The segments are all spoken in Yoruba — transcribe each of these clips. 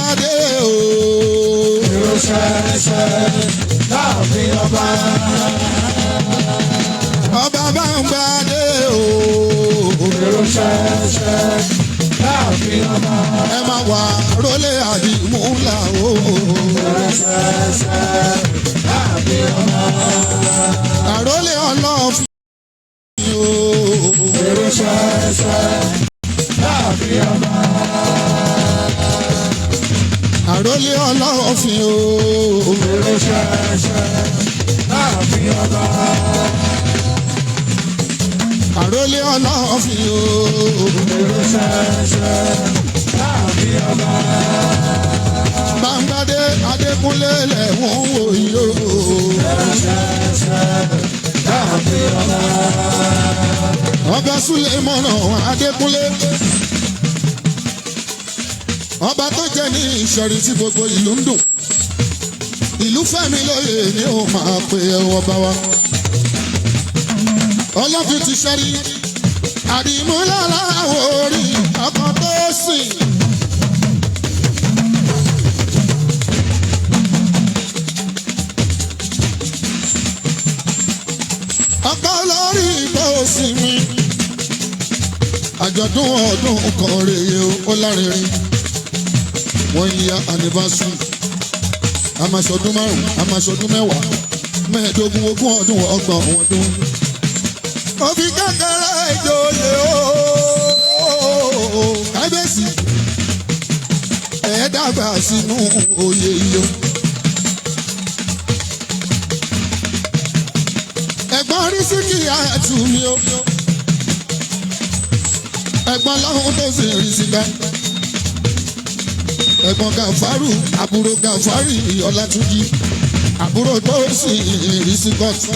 gbadé o. èrò ṣẹṣẹ láàfin ọba. ọba bá ń gbadé o. èrò ṣẹṣẹ láàfin ọba. ẹ máa wà rólé àdìmúlà o. èrò ṣẹṣẹ láàfin ọba. àrólé ọlọ́fin o. èrò ṣẹṣẹ láàfin ọba. àrólé ọlọ́fin o. èrò ṣẹṣẹ láàfin ọba. àrólé ọlọ́fin o. èrò ṣẹṣẹ láàfin ọba. Bàǹgbàdé Adékúnlé lẹ́wọ̀n wò yó. èrò ṣẹṣẹ láàfin ọba. ọba Súlẹ̀mọ́nà Adékúnlé. ọba tó jẹ́ ní ìṣẹ̀rí tí gbogbo ìlú ń dùn. ìlú Fẹ́mi lóye ni ó máa pe ọba wa. ọlọ́fin ti ṣẹ́rí. àdìmúlà láwọ̀ orí ọkàn tó sìn. ọkọ lórí ìtòsí mi. àjọ̀dún ọdún kan rèé ó lárinrin. wọ́n ń ya anniversary. a máa ṣọdún 5, a máa ṣọdún 10, 15, 20 ọdún, 30 ọdún. òfin kékeré ìjòyè o. kábíyèsí ẹ̀ dàgbà sínú oyè yìí. ẹ̀gbọ́n rí sí kí àtú mi o. ẹ̀gbọ́n lọ́hún tó sì rí sí ká. ẹ̀gbọ́n Gàfárù àbúrò Gàfárì Ọlátúnjí. àbúrò tó sì rí sí kọ́tù.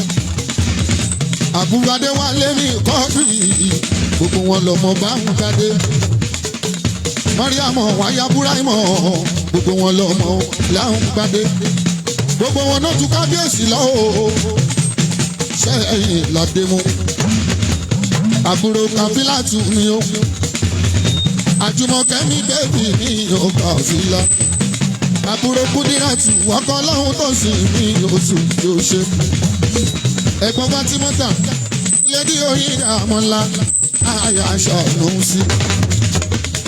àbúrò Adéwálé ní kọ́ọ̀tù. gbogbo wọn lọ́mọ bá ń kádé. Mọ́ríàmọ̀ wáyà Búráìmọ̀. gbogbo wọn lọ́mọ láwọn kádé. gbogbo wọn náà tún kábíyèsí lọ́wọ́. sẹ́yìn ládé mú. àbúrò Kàfílàtù mi o. Àjùmọ̀kẹ́ mi bẹ́ẹ̀bì mi ò Kàfílà. àbúrò Kúdíràtù ọkọ lọ́hún tó sì mí oṣù tó ṣe. ẹ̀gbọ́n Fátímọ́tà lédi oyin àmọ́lá àyà aṣọ lòún sí.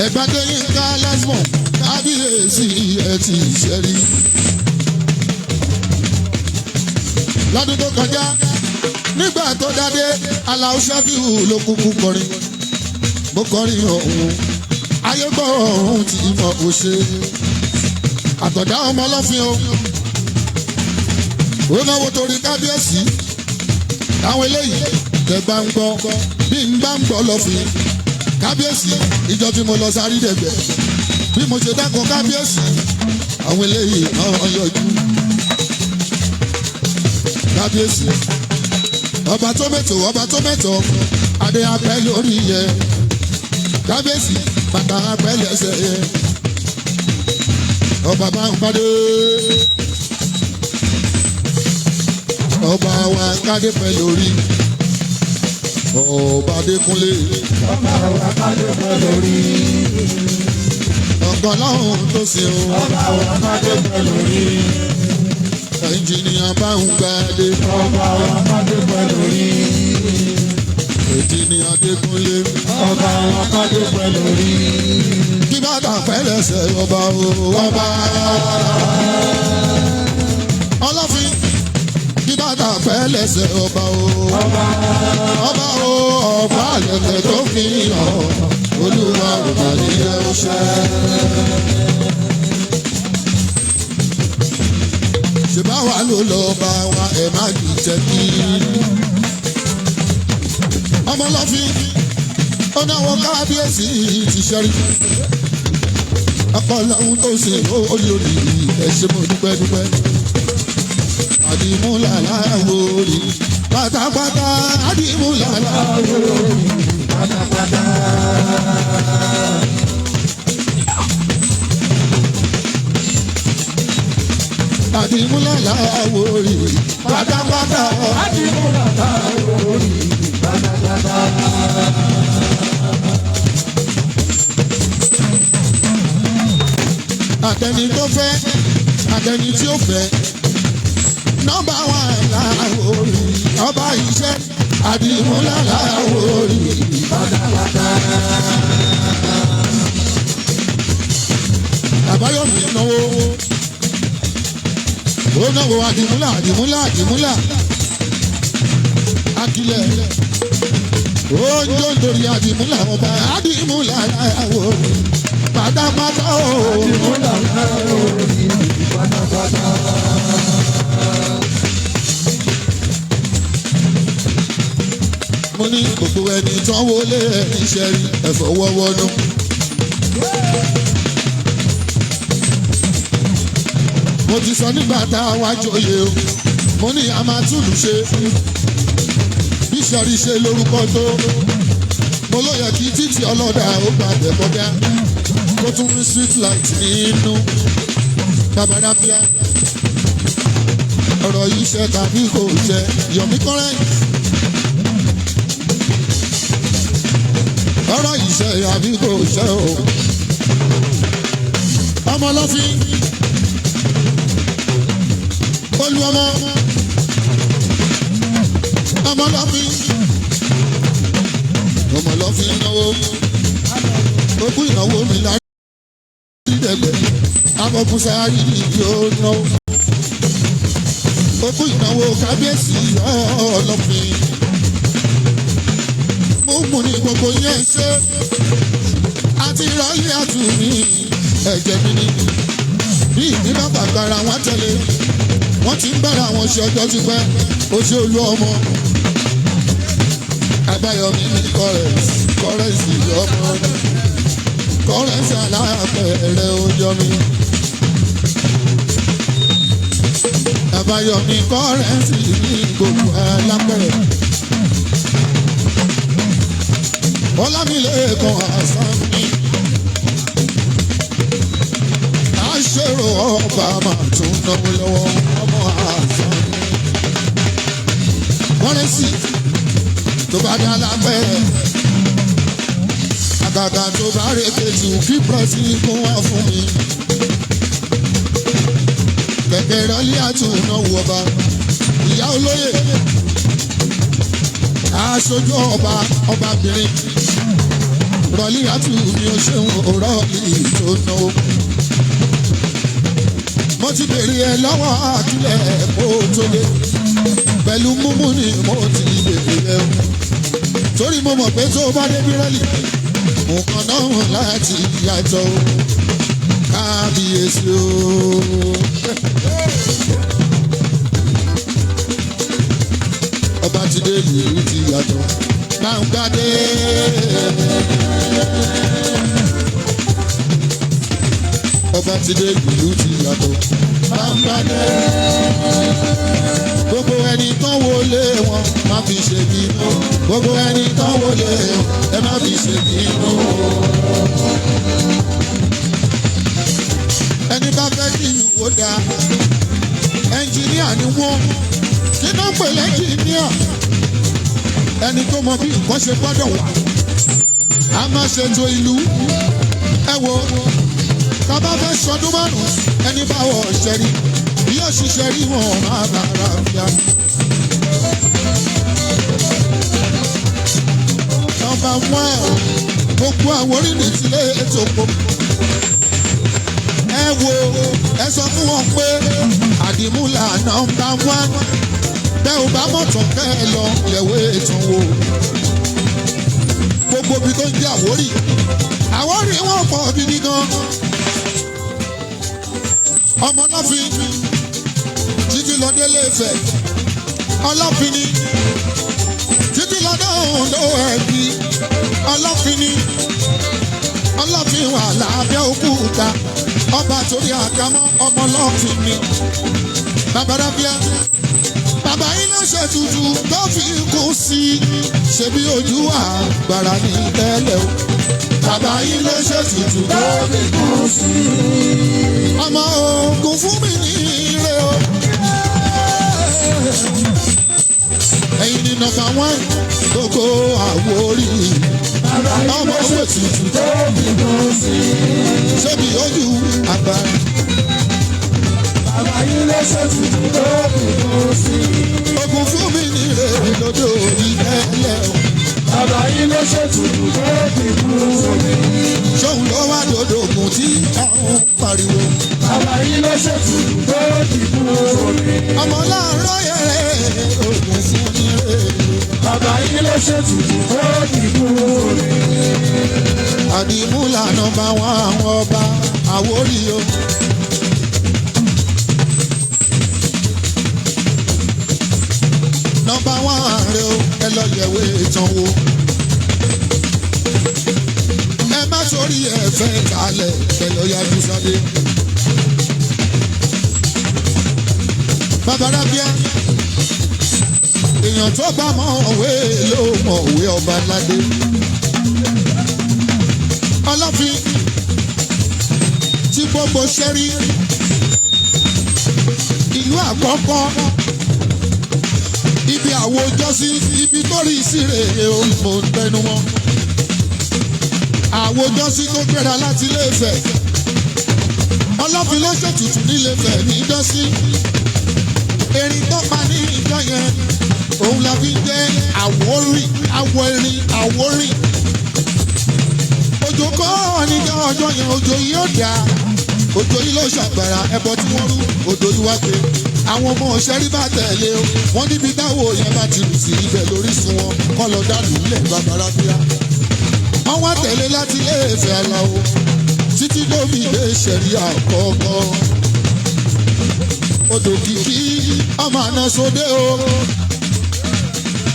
ẹ̀gbọ́n Adéyínká lẹ́sbọ̀n kábíyèsí ẹ̀ ti ṣẹ́rí. lọ́dún tó kọjá nígbà tó dádé Aláò Ṣáfíù ló kúkú kọrin. mo kọrin ọ̀hún ayé gbọ́ ọ̀hún tí mo kò ṣe. àtọ̀dá ọmọ ọlọ́fin o. ó náwó torí kábíyèsí. táwọn eléyìí tẹ bá ń gbọ́ bí n bá ń gbọ́ lọ́fin. kábíyèsí ìjọ tí mo lọ sáré dẹ̀gbẹ̀. bí mo ṣe dákọ̀ kábíyèsí àwọn eléyìí náà yọjú. kábíyèsí ọba tó mẹ́tò adé apẹ́ lórí yẹ. kábíyèsí bàtà apẹ́ lẹ́sẹ̀ yẹ. ọba bá ń padé. ọba wa kádé pẹ́ lórí. ọba Adékúnlé. ọba wa kádé pẹ́ lórí. ọ̀gbọ́n lọ́hùn tó ṣe o. ọba wa kádé pẹ́ lórí. ẹnjìnìyà bá ń gbadé. ọba wa kádé pẹ́ lórí. ẹnjìnìyà Adékúnlé. ọba wa kádé pẹ́ lórí. kí bàtà pẹ́ lẹ́sẹ̀ ọba o. ọba ọlọ́fin kí bàtà pẹ́ lẹ́sẹ̀ ọba o. ọba o ọba àlẹ́lẹ́ tó fi hàn olúwa ọba nílẹ̀ ọṣẹ. ṣèbáwa ló lọ bá wa ẹ̀ má jù jẹ́ kí. ọmọ ọlọ́fin ó náwó kábíyèsí ti ṣẹ́rí. ọpọlọ́hún tó ṣe olórí ẹ̀ṣẹ̀ mo dúpẹ́. àdìmúlà láwòrì pátápátá àdìmúlà láwòrì pátápátá. àdìmúlà láwòrì pátápátá. àdìmúlà láwòrì pátápátá. àtẹni tó fẹ́ àtẹni tí ó fẹ́ nọ́mbà wà láwòrì ọba iṣẹ́ àdìmúlà láwòrì pátápátá. Àbáyọ̀mí náwó ó náwó àdìmúlà akilẹ̀ ó ń jó nítorí àdìmúlà ọba àdìmúlà láwòrì pátápátá o. Àdìmúlà láwòrì pátápátá. Mo ní gbogbo ẹni tán wọlé ẹni ṣẹ́rí ẹ̀fọ́ wọ́wọ́nú. Mo ti sọ nígbà tá a wá joyè o, mo ní a máa túlù ṣe. Bí ṣẹ́rí ṣe lórúkọ tó, mo ló yẹ kí títí ọlọ́dà ó gbàgbẹ́ kọjá. Kó tún ní street light nínú. Babadábíà. Ọ̀rọ̀ yìí ṣe tàbí kò ṣe Yomi Current. Ọ̀rọ̀ yìí ṣe àbí kò ṣe o. Ọmọ lọ́fín. Olú ọmọ. Ọmọ lọ́fín. Ọmọ lọ́fín náwó. Ogún ìnáwó mi láti ìdẹ̀gbẹ̀. Abọ́kúnṣe ayé yóò náwó. Ogún ìnáwó kábíyèsí ọlọ́fín. Mo mú ní gbogbo yẹn ṣe. Àti ìrọ̀lẹ́ àtúnmí ẹ̀jẹ̀ mi ni. Bí ìdí bàbá gbára wọn tẹ̀lé. Wọ́n ti ń bára wọn ṣe ọjọ́ ti pẹ́. Ó ṣe olú ọmọ. Àbáyọ̀mí ní kọ́rẹ́ǹsì ọmọ. Kọ́rẹ́ǹsì aláàpẹ̀rẹ̀ ọjọ́ mi. Àbáyọ̀mí kọ́rẹ́ǹsì ní gbogbo alápẹ̀rẹ̀. Ọlámilékan àṣàn mi. Aṣèrò ọba máa tún náwó lọ́wọ́ ọmọ àṣàn mi. Kọ́rẹ́ǹsì tó bá dá lápẹ̀rẹ̀. Àgàgà tó bá rèkéjì kí pírẹ́sì kún wá fún mi. Kẹ̀kẹ́ ìrọ̀lẹ́ àtúnáwó ọba. Ìyá olóyè. Aṣojú ọba ọbabìnrin. Rọ̀lí àtú mi ò ṣeun rọ̀lí tó náwó. Mo ti bèrè ẹ lọ́wọ́ àkílẹ̀ kó tó dé. Pẹ̀lú múmú ni mo ti bèrè ẹ o. Torí mo mọ̀ pé tó bá dé bírẹ́lì. Nǹkan náà láti yàtọ̀ o. Kábíyèsí o. Ọba ti dé ìlú ti yàtọ̀. Gbàǹgbàdé. Ọba ti dé ìlú ti yàtọ̀. Gbàǹgbàdé. Gbogbo ẹni tán wọlé wọn má fi ṣe bínú. Gbogbo ẹni tán wọlé ẹ má fi ṣe bínú. Ẹni bá fẹ́ kí ìwò dá ẹnjìníà ni wọ́n. Kí ló ń pè lẹ́njìníà? Ẹni tó mọ bí nǹkan ṣe gbọ́dọ̀ wà. A máa ṣètò ìlú. Ẹ wo, ká bá fẹ́ sọdún márùn-ún, ẹni bá wọ̀ ṣẹ́rí. Bí yóò ṣiṣẹ́ rí wọn máa bára bíà. Nọ́mbà 1, gbogbo àwọn orílẹ̀ ìtìlẹ̀ ètò òpó. Ẹ wo, ẹ sọ fún wọn pé àdìmúlà nọ́mbà 1. Bẹ́ ò bá mọ̀tàn kẹ́ ẹ lọ yẹ̀wé ètò wo. Gbogbo ibi tó ń jẹ́ Àwórì. Àwórì wọn pọ̀ gidi gan. Ọmọ Ọlọ́fin títí lọ délé Ifẹ̀. Ọlọ́fin ni títí lọ dé Oǹdó Ẹ̀gbí. Ọlọ́fin ni Ọlọ́fin wà lábẹ́ òkúta. Ọba torí àgámọ́ ọmọ Ọlọ́fin ni. Babadábíà. Bàbá yín ló ṣe tutù tó fi kú sí. Ṣebí ojú àgbàrá ní tẹ́lẹ̀ o. Bàbá yín ló ṣe tutù tó fi kú sí. Ọmọ ogun fún mi ní ire o. Ẹ̀yin ni nọ́mbà 1 gbogbo Àwórì. ọmọ owó ètùtù tó fi kún sí. ṣébi ojú àgbà. Bàbá yìí ló ṣètùtù tó fi kún sí. Ogun fún mi ní rèé lódò ìtẹ́lẹ̀ o. Bàbá yìí ló ṣètùtù tó fi kún sí. Ṣóun ló wá dòdò ògùn tí àwọn pariwo. Bàbá yìí ló ṣètùtù tó fi kún sí. Ọmọ láàárọ̀ yẹrẹ ogun fún mi rèé. Bàbá yìí ló ṣètùtù tó fi kún sí. Àdìmúlà nọ́mbà wọn àwọn ọba Àwórì o. Nọ́mbà wọn ààrẹ o, ẹ lọ yẹ̀wé ìtàn wo. Ẹ má sórí ẹ̀fẹ́ kalẹ̀ ẹ lọ yájú sáde. Bàbá Rábíà èèyàn tó bá mọ̀ òwe ló mọ̀ òwe ọba ládé. Ọlọ́fin tí gbogbo ṣẹ́rí ìlú àkọ́kọ́ ibi àwòjọ́sí ibi tó rí síre o mo tẹnu mọ́. Àwòjọ́sí tó gbéra láti Ilé-Ifẹ̀ Ọlọ́fin ló ṣètùtù nílé-Ifẹ̀ níjọ́sí. Erin tó pa ní ìjọ yẹn òun la fi jẹ́ Àwórì Àwórì. Òjò kọ́ níjọ́ ọjọ́ yẹn òjò yìí ó dà òjò yìí ló ṣàgbára ẹbọ tí wọ́n rú òjò yìí wá pé àwọn ọmọ ọ̀ṣẹ́rí bá tẹ̀lé o wọ́n níbi táwo yẹn bá ti rù sí ibẹ̀ lórísun wọn kọ́ lọ dàlú lẹ̀ Bàbá Rábíà. Wọ́n wá tẹ̀lé láti Ilé-Ifẹ̀ Àlàó títí lómi ìgbé ṣẹ̀rí àkọ́kọ́. Odò kìkì ọmọ àná sódé o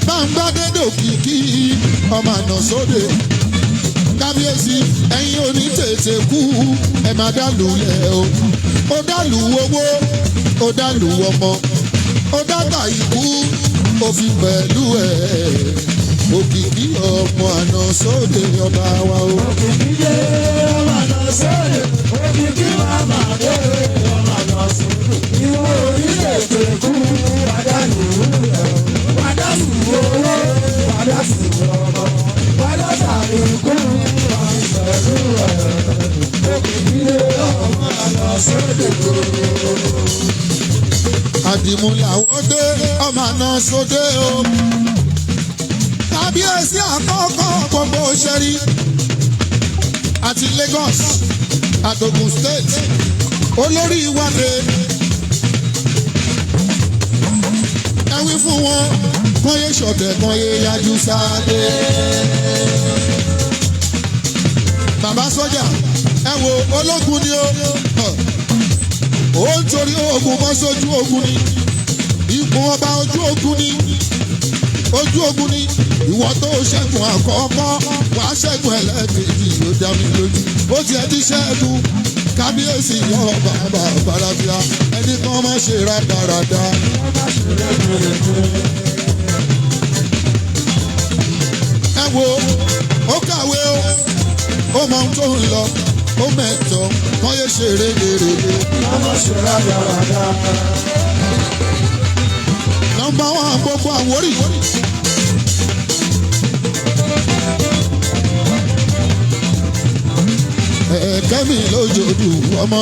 báńgbádédò kìkì ọmọ àná sódé. Kábíyèsí ẹ̀yin òní tètè kú ẹ má dàlú lẹ̀ o. Ó dàlú owó ó dàlú ọmọ ó dàgbà ikú òfin pẹ̀lú ẹ̀. Òkìkí ọmọ àná sóde ọba wa o. Òkìkí dé ọmọ àná sóde, òkìkí màmá dé ọmọ àná sóde. Ìwọ orílẹ̀ èdè kú wàdánù rẹ̀, wàdánù owó, wàdánù ọmọ, wàdánù ikú pẹ̀lú ẹ̀. Òkìkí dé ọmọ àná sóde. Àdìmúlà ó dé ọmọ àná sóde o. Kábíyèsí àkọ́kọ́ gbogbo ṣẹ́rí àti Lagos àtògùn state olórí ìwádé ẹ wí fún wọn kán yé ṣọ̀tẹ̀ kán yé yájú sáadé. Bàbá sọ́jà ẹ wo ológun ni ó ń torí ogun bọ́ sójú ogun ni ipò ọba ojú ogun ni ojú ogun ni ìwọ tó ṣẹ́gun àkọ́kọ́ wà á ṣẹ́gun ẹlẹ́ẹ̀kejì ló dá mi lójú ó tiẹ̀ ti ṣẹ́gun kábíyèsí yọ Bàbá Rábíà ẹni kan má ṣe rádaràda. Ẹ wo ó kàwé ó mọ ohun tó ń lọ ó mẹ́tọ́ kán yé ṣe rèé. Nọ́mbà wọn gbogbo Àwórì. Kẹ́mi lójoojú ọmọ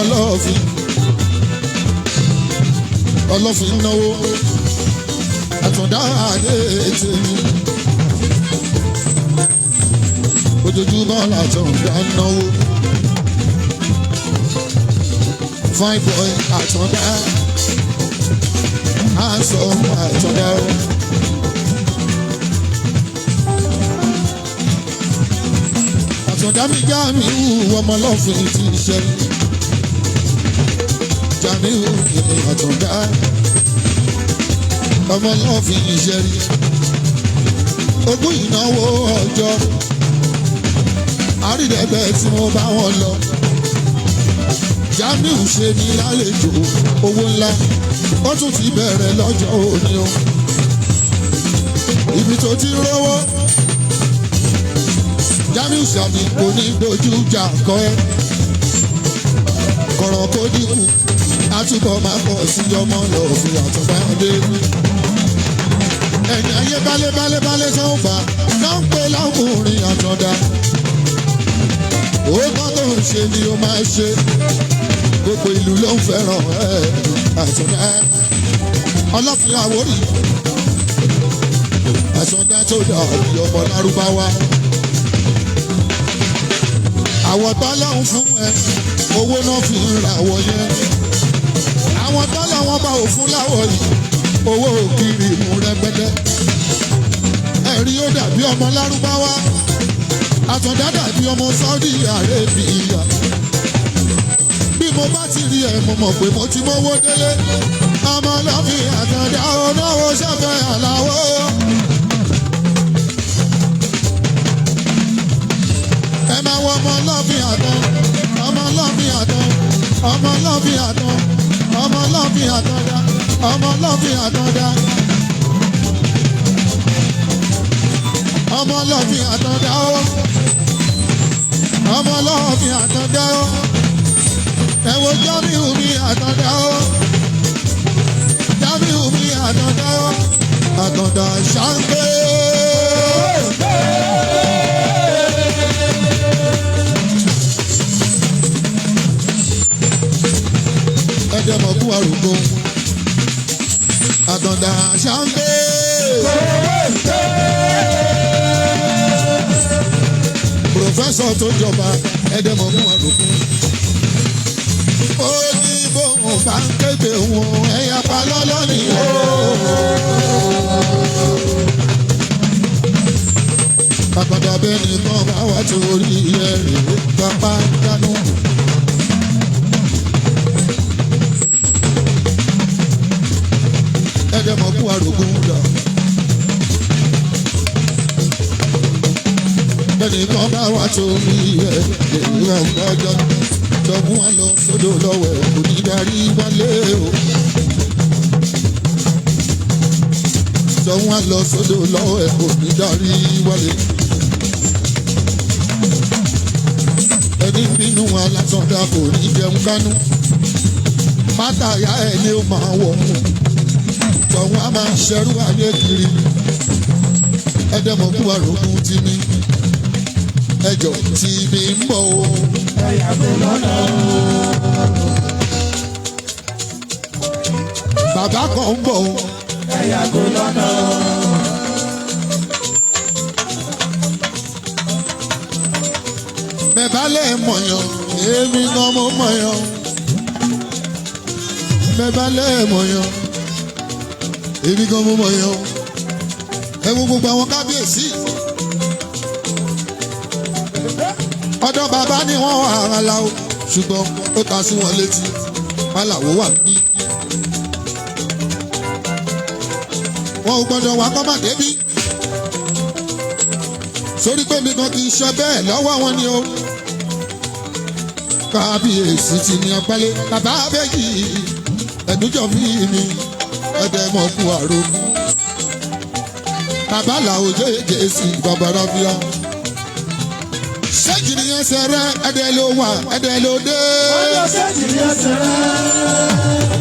ọlọ́fin náwó àtúndá àdé tèmi ojoojúmọ́ làtúndá náwó fine boy àtúndá handsome àtúndá. Àtúndámi Jamiu ọmọ ọlọ́fin ti ṣe Jamiu Àtúndá ọmọ ọlọ́fin ìṣẹ́rí ogún ìnáwó ọjọ́ àrídẹ́gbẹ́ tí mo bá wọn lọ Jamiu ṣe ní lálejò owó ńlá ó tún ti bẹ̀rẹ̀ lọ́jọ́ òní o ibi tó ti rówó. Jamiu Sàbí kò ní dojú jà kọ́ ẹ́ kọ̀rọ̀ kó dínkù àtúbọ̀ máa pọ̀ sí ọmọ lọ́ọ̀fin Àtúndá dé. Ẹ̀yìn ayé bálé tó ń fà náà ń pè láwùrín àtọ̀dá. Òótọ́ tó ń ṣe ni ó máa ṣe. Gbogbo ìlú ló ń fẹ́ràn àtọ̀dá. Ọlọ́fin Àwórì. Àtọ̀dá tó dàbí ọmọ Lárúbáwá. Àwọn tọ́lọ́hún fún ẹ, owó náà fi ń ra àwọ̀ yẹn. Àwọn tọ́lọ́hún bá òfun láwọ̀ yìí, owó òkìrì mú rẹpẹtẹ. Ẹ̀rí ó dàbí ọmọ Lárúbáwá. Àtọ̀dá dàbí ọmọ Saudi Arabia. Bí mo bá ti rí ẹ, mo mọ̀ pé mo ti mówó délé. Ọmọ Ọlọ́fin Àtọ̀dá onáwó ṣẹ́fẹ̀ àláwó. Ẹ máa wọ ọmọ Ọlọ́fin Àtọ̀dá, ọmọ Ọlọ́fin Àtọ̀dá, ọmọ Ọlọ́fin Àtọ̀dá, ọmọ Ọlọ́fin Àtọ̀dá, ọmọ Ọlọ́fin Àtọ̀dá. Ọmọ Ọlọ́fin Àtọ̀dá ó. Ọmọ Ọlọ́fin Àtọ̀dá ó. Ẹ wo Jamiu mi Àtọ̀dá ó. Jamiu mi Àtọ̀dá ó. Àtọ̀dá Ṣàngó. Ẹ̀dẹ̀mọ̀kú àrùkọ. Àtọ̀dá Ṣàngó. Pòfẹ́sọ̀ tó jọba ẹ̀dẹ̀mọ̀kú àrùkọ. Ó ní bóun bá ń kéde wọn ẹ̀yà pa lọ́lọ́ ni ó. Àpàdà bẹ́ẹ̀ ni tán bá wà torí ẹ̀rì pápá dánú. Ẹ̀dẹ̀mọ̀kú àrùkọ dà. Bẹ́ẹ̀ni kan bá wà torí ìwà ọjọ́ tọ́mú wọn lọ sódò lọ́wọ́ kò ní darí wálé o. Tọ́mú wọn lọ sódò lọ́wọ́ kò ní darí wálé. Ẹni bínú alásọ̀dá kò ní jẹun kánú. Pátàyà ẹ̀ ni ó máa wọ̀. Tọ́mú wọn máa ṣerú ayé kiri. Ẹ̀dẹ̀mọ̀kú àròkù ti mi. Ẹjọ́ tí mi ń bọ̀ o. Ẹ̀yà kò lọ́nà. Bàbá kan ń bọ̀ o. Ẹ̀yà kò lọ́nà. Bẹ̀bá lè mọ̀yàn, èmi gan mo mọ̀yàn. Bẹ̀bá lè mọ̀yàn, èmi gan mo mọ̀yàn. Ẹ wo gbogbo àwọn kábíyèsí. Ọ̀dọ̀ bàbá ni wọ́n wà ara o, ṣùgbọ́n ó ta sí wọn létí. Aláwo wà bí. Wọn ò gbọ́dọ̀ wá kọ́ má débí. Sórí pé mi kan kì í ṣe bẹ́ẹ̀ lọ́wọ́ wọn ni o. Kábíyèsí ti ní ọpẹ́lẹ́. Bàbá Abẹ́jì ẹ̀dúnjọ́ bí mi Ẹ̀dẹ̀mọ̀kú àròkù. Bàbá làwọn jẹ́jẹ́ sí bàbá Rábíà. Ṣéjì ni ẹsẹ̀ rẹ̀ ẹ̀dẹ̀ ló wà ẹ̀dẹ̀ ló dé. Ọjọ́ ṣéjì ni ẹsẹ̀ rẹ̀.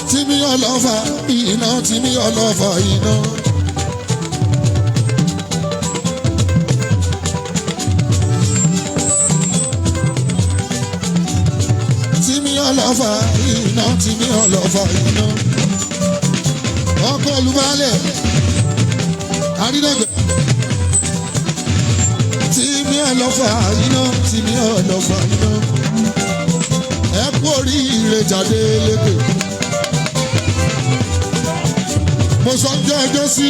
Tìmí ọlọ́fà iná, tìmí ọlọ́fà iná. Tìmí ọlọ́fà iná, tìmí ọlọ́fà iná. Ọkọ olùbalẹ̀ àrídẹ́gbẹ̀. Tìmí ọlọ́fà iná, tìmí ọlọ́fà iná. Ẹ kú oríire jáde lékè. Mo sọ jẹ́ ẹjọ́ sí.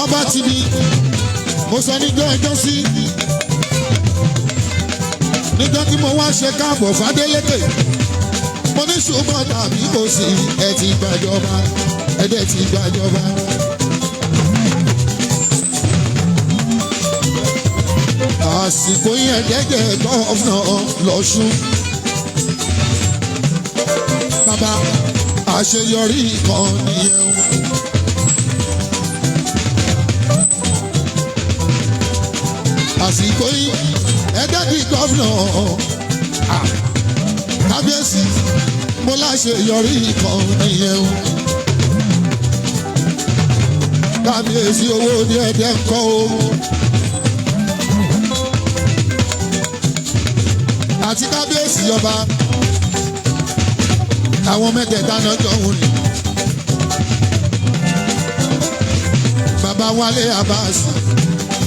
Ọba ti bí. Mo sọ níjọ́ ẹjọ́ sí. Níjọ́ tí mo wá ṣe káàbọ̀ f'Adélékè. Mo ní ṣùgbọ́n tàbí kò sí ẹ ti gbàjọba. Ẹ̀dẹ̀ ti gbàjọba. Àsìkò yẹn gẹ́gẹ́ gọ́ọ̀nà l'Ọ̀ṣun. Bàbá àṣeyọrí kan nìyẹn o. àsìkò yìí ẹgbẹ́ di gọ́vnọ̀ kábíyèsí mo láṣẹ yọrí kan ìyẹn o kábíyèsí owó ní ẹ̀dẹ̀ ńkọ́ o àti kábíyèsí ọba àwọn mẹ́tẹ̀ẹ̀ta náà jọ ń rìn bàbá Wálé Abbas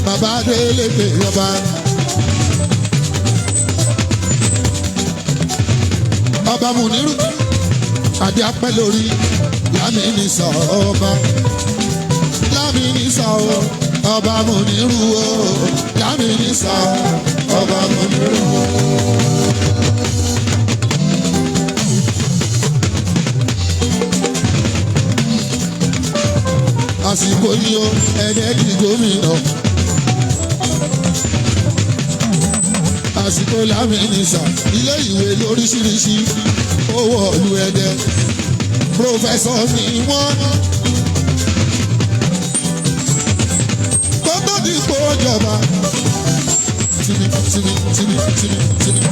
bàbá Adélékè ọba ọba Múnírù adé apẹ́ lórí Lámìní sọ ọba Lámìní sọ ọba Múnírù o Lámìní sọ ọba Múnírù o. àsìkò yìí o ẹ̀ẹ́dẹ́gbì gómìnà àsìkò Lámìní sà ilé ìwé lóríṣiríṣi owó ọ̀lú ẹ̀dẹ́ pòfẹ́sọ̀ ni wọ́n kókó ti kó jọba tìmí tìmí tìmí tìmí tìmí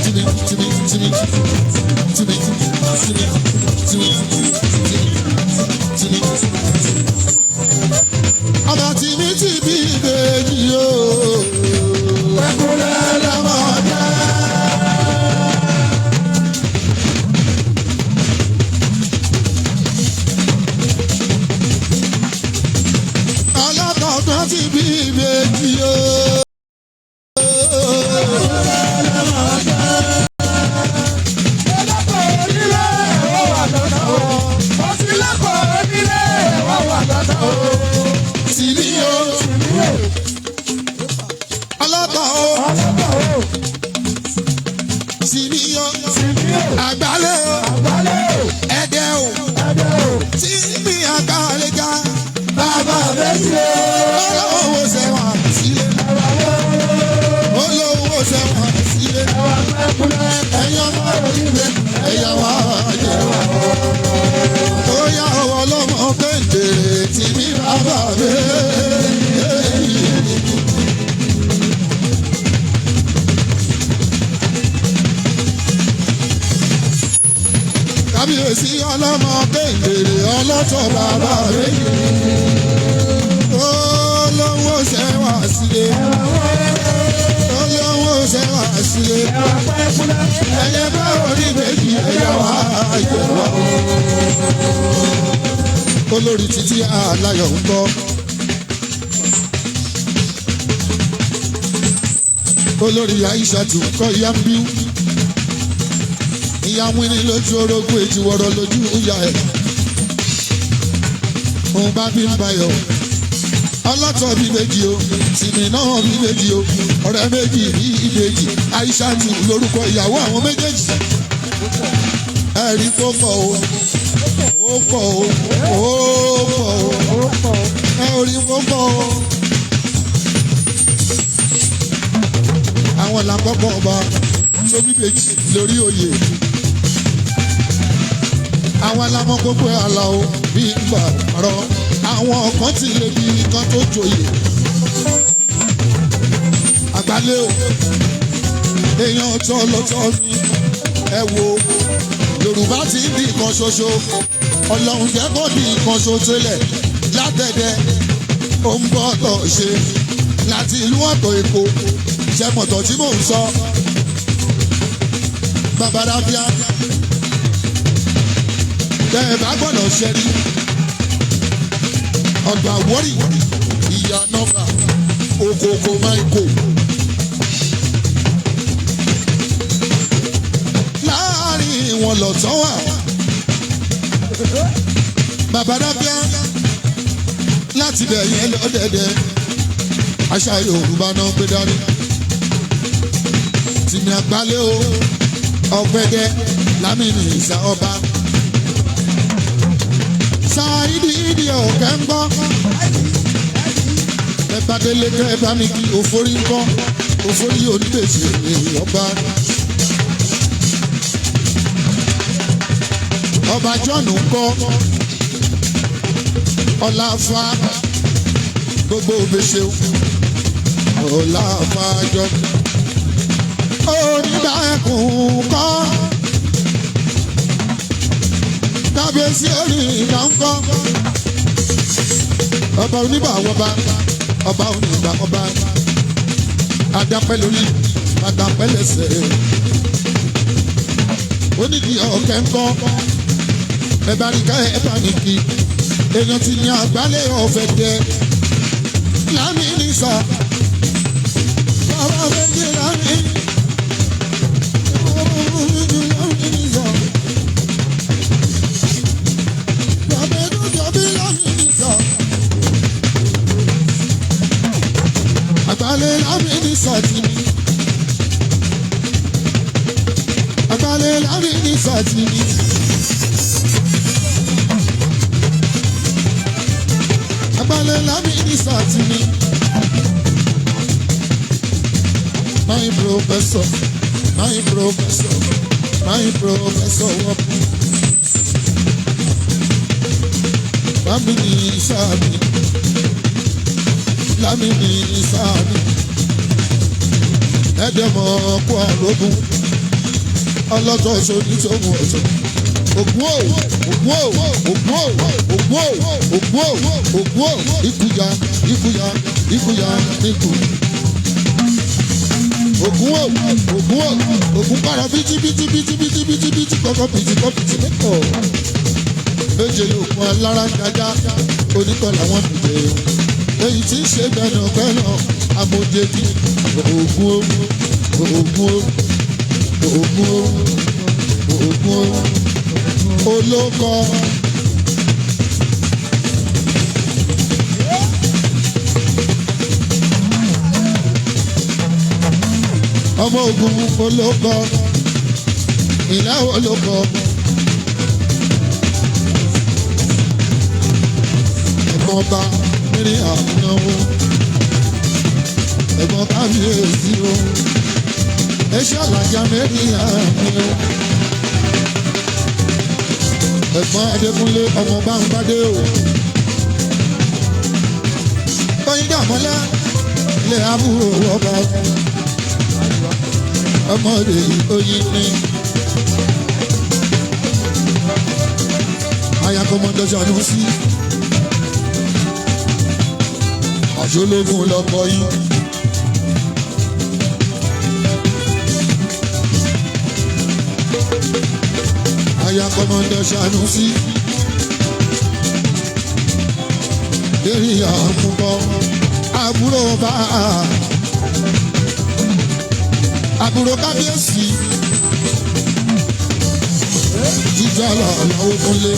tìmí tìmí tìmí tìmí tìmí tìmí tìmí ọba tìmí ti bí ìbejì o ẹkúnlẹ̀ lọ́mọdé. ọlọ́kọ̀ọ̀kan ti bí ìbejì o. kábíyèsí ọlọ́mọ kéńdèrè ọlọ́tọ̀ bàbá rẹ̀ olówó ṣẹ́wà sílé olówó ṣẹ́wà sílé ẹ̀yẹ báwo ní méjì ẹ̀yà wá ìjọba olórí títí aláyọ̀ ń bọ̀ olórí Aishatu kọ́ yambiu ìyá wíní lójú orógún èjì wọ̀rọ̀ lójú ìyá ẹ̀ òun bá bí ń bayọ̀ ọlọ́tọ̀ bí méjì o tìmí náà bí méjì o ọ̀rẹ́ méjì bí ìbejì Aishatu lórúkọ ìyàwó àwọn méjèèjì ẹ̀rí tó pọ̀ o ó pọ̀ o ó pọ̀ o ẹ̀rí tó pọ̀ o. àwọn làkọ́kọ́ ọba tó bí méjì lórí oyè àwọn alámọ gbogbo àlàó bí gbà rọ àwọn ọkàn tí lè bí kan tó joyè àgbálẹ̀ o èèyàn ọ̀tọ̀ lọ́tọ̀ mi ẹ wo Yorùbá ti ń di nǹkan ṣoṣo Ọlọ́run jẹ́ kó di nǹkan ṣoṣo lẹ̀ látẹ̀dẹ̀ ó ń bọ́ ọ̀tọ̀ ṣe láti ìlú ọ̀tọ̀ Èkó ṣẹ́mọ̀tọ̀ tí mò ń sọ babalábíà tẹ́ ẹ bá gbọ́dọ̀ ṣẹ́rí ọ̀dọ̀ Àwórì ìyá nọ́mbà okòkò máìkò láàrin wọn lọ̀tọ̀ wà babalábíà láti bẹ̀ yẹn lọ́dẹ̀dẹ̀ àṣà Yorùbá náà gbé dání tìmí àgbálẹ̀ o ọ̀gbẹ́dẹ́ Lámìní ìsà ọba Sáídì ìdí ọ̀kẹ́ ń gbọ́ ẹ bá délé kẹ́ ẹ bá mi kí òfòrí ń kọ́ òfòrí oníbèjì ọba ọba John ń kọ́ Ọláfà gbogbo òbèṣe Ọláfájọ onígbà ẹkùn kọ́ kábíyèsí orí ìgbà ń kọ́ ọba onígbà wọba ọba onígbà ọba adapẹ́ lórí adapẹ́ lẹ́sẹ̀ onídìí ọ̀kẹ́ ń kọ́ ẹ̀bá rí ká ẹ̀ bá nìkí èèyàn ti ní àgbálẹ̀ ọ̀fẹ́ jẹ lámì ní sọ bàbá méjì lámì ní sọ bàbá ẹ̀dùnjọ́ bí lámì ní sọ àgbálẹ̀ lámì ní sọ tì mí àgbálẹ̀ lámì ní sọ tì mí. Abalẹ̀ lámì ní sàtìmí. My professor, my professor, my professor wọ́n. Lámì ní sáàmì, lámì ní sáàmì. Ẹ̀dẹ̀mọ̀ ọkọ̀ àrògùn, ọlọ́tọ̀ ṣoní tó mú ọ̀tọ̀. Ògùn o, ikuya niku. Ògùn para biti kọ́kọ́ pìtì mẹ́kọ̀. Méje lókun alára dájá, oníkọ̀ làwọn dìde. Èyí tí ń ṣe gbẹ̀nàgbẹ̀nà, amójèdì. Ògùn o. Olóko ọmọ ogun olóko ìlà olóko ẹ̀gbọ́n ọba mẹ́rin ànáwó ẹ̀gbọ́n kábíyèsí o ẹ̀ṣọ́ àlàjá mẹ́rin ànáwó. Ẹ̀gbọ́n Adékúnlé ọmọ bá ń bádé o. Oyin dàmọ́lá ilé àbúrò ọba ọmọdé oyin ní. Ayakọ̀mọ́dọ̀ ṣàánú sí. Àṣológún lọ́pọ̀ yín. Ayakọ̀mọ́dọ̀ ṣàánú sí. Eré àmúbọ̀ àbúrò bá àbúrò kábíyèsí. Jíjọ́ lọ́wọ́ kúnlé.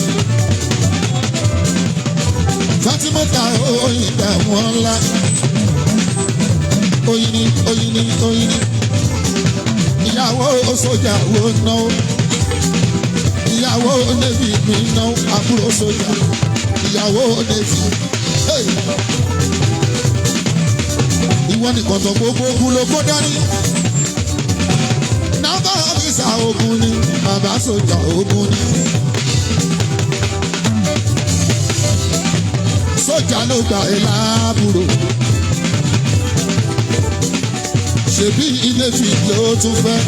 Fátímọ́tà oyin ìdààmú ńlá. Oyin ni. Ìyàwó sójà wo náà. Ìyàwó navy mi náà àbúrò sójà. Ìyàwó navy. Ìwọ nìkan tó gbogbo ogun ló kó dání. Nàbà ọ́fíìsà ogun ni, bàbá sójà ogun ni. Sójà ló gbà ẹ́ láàbùrò. Ṣèbí ilé fi ló tún fẹ́.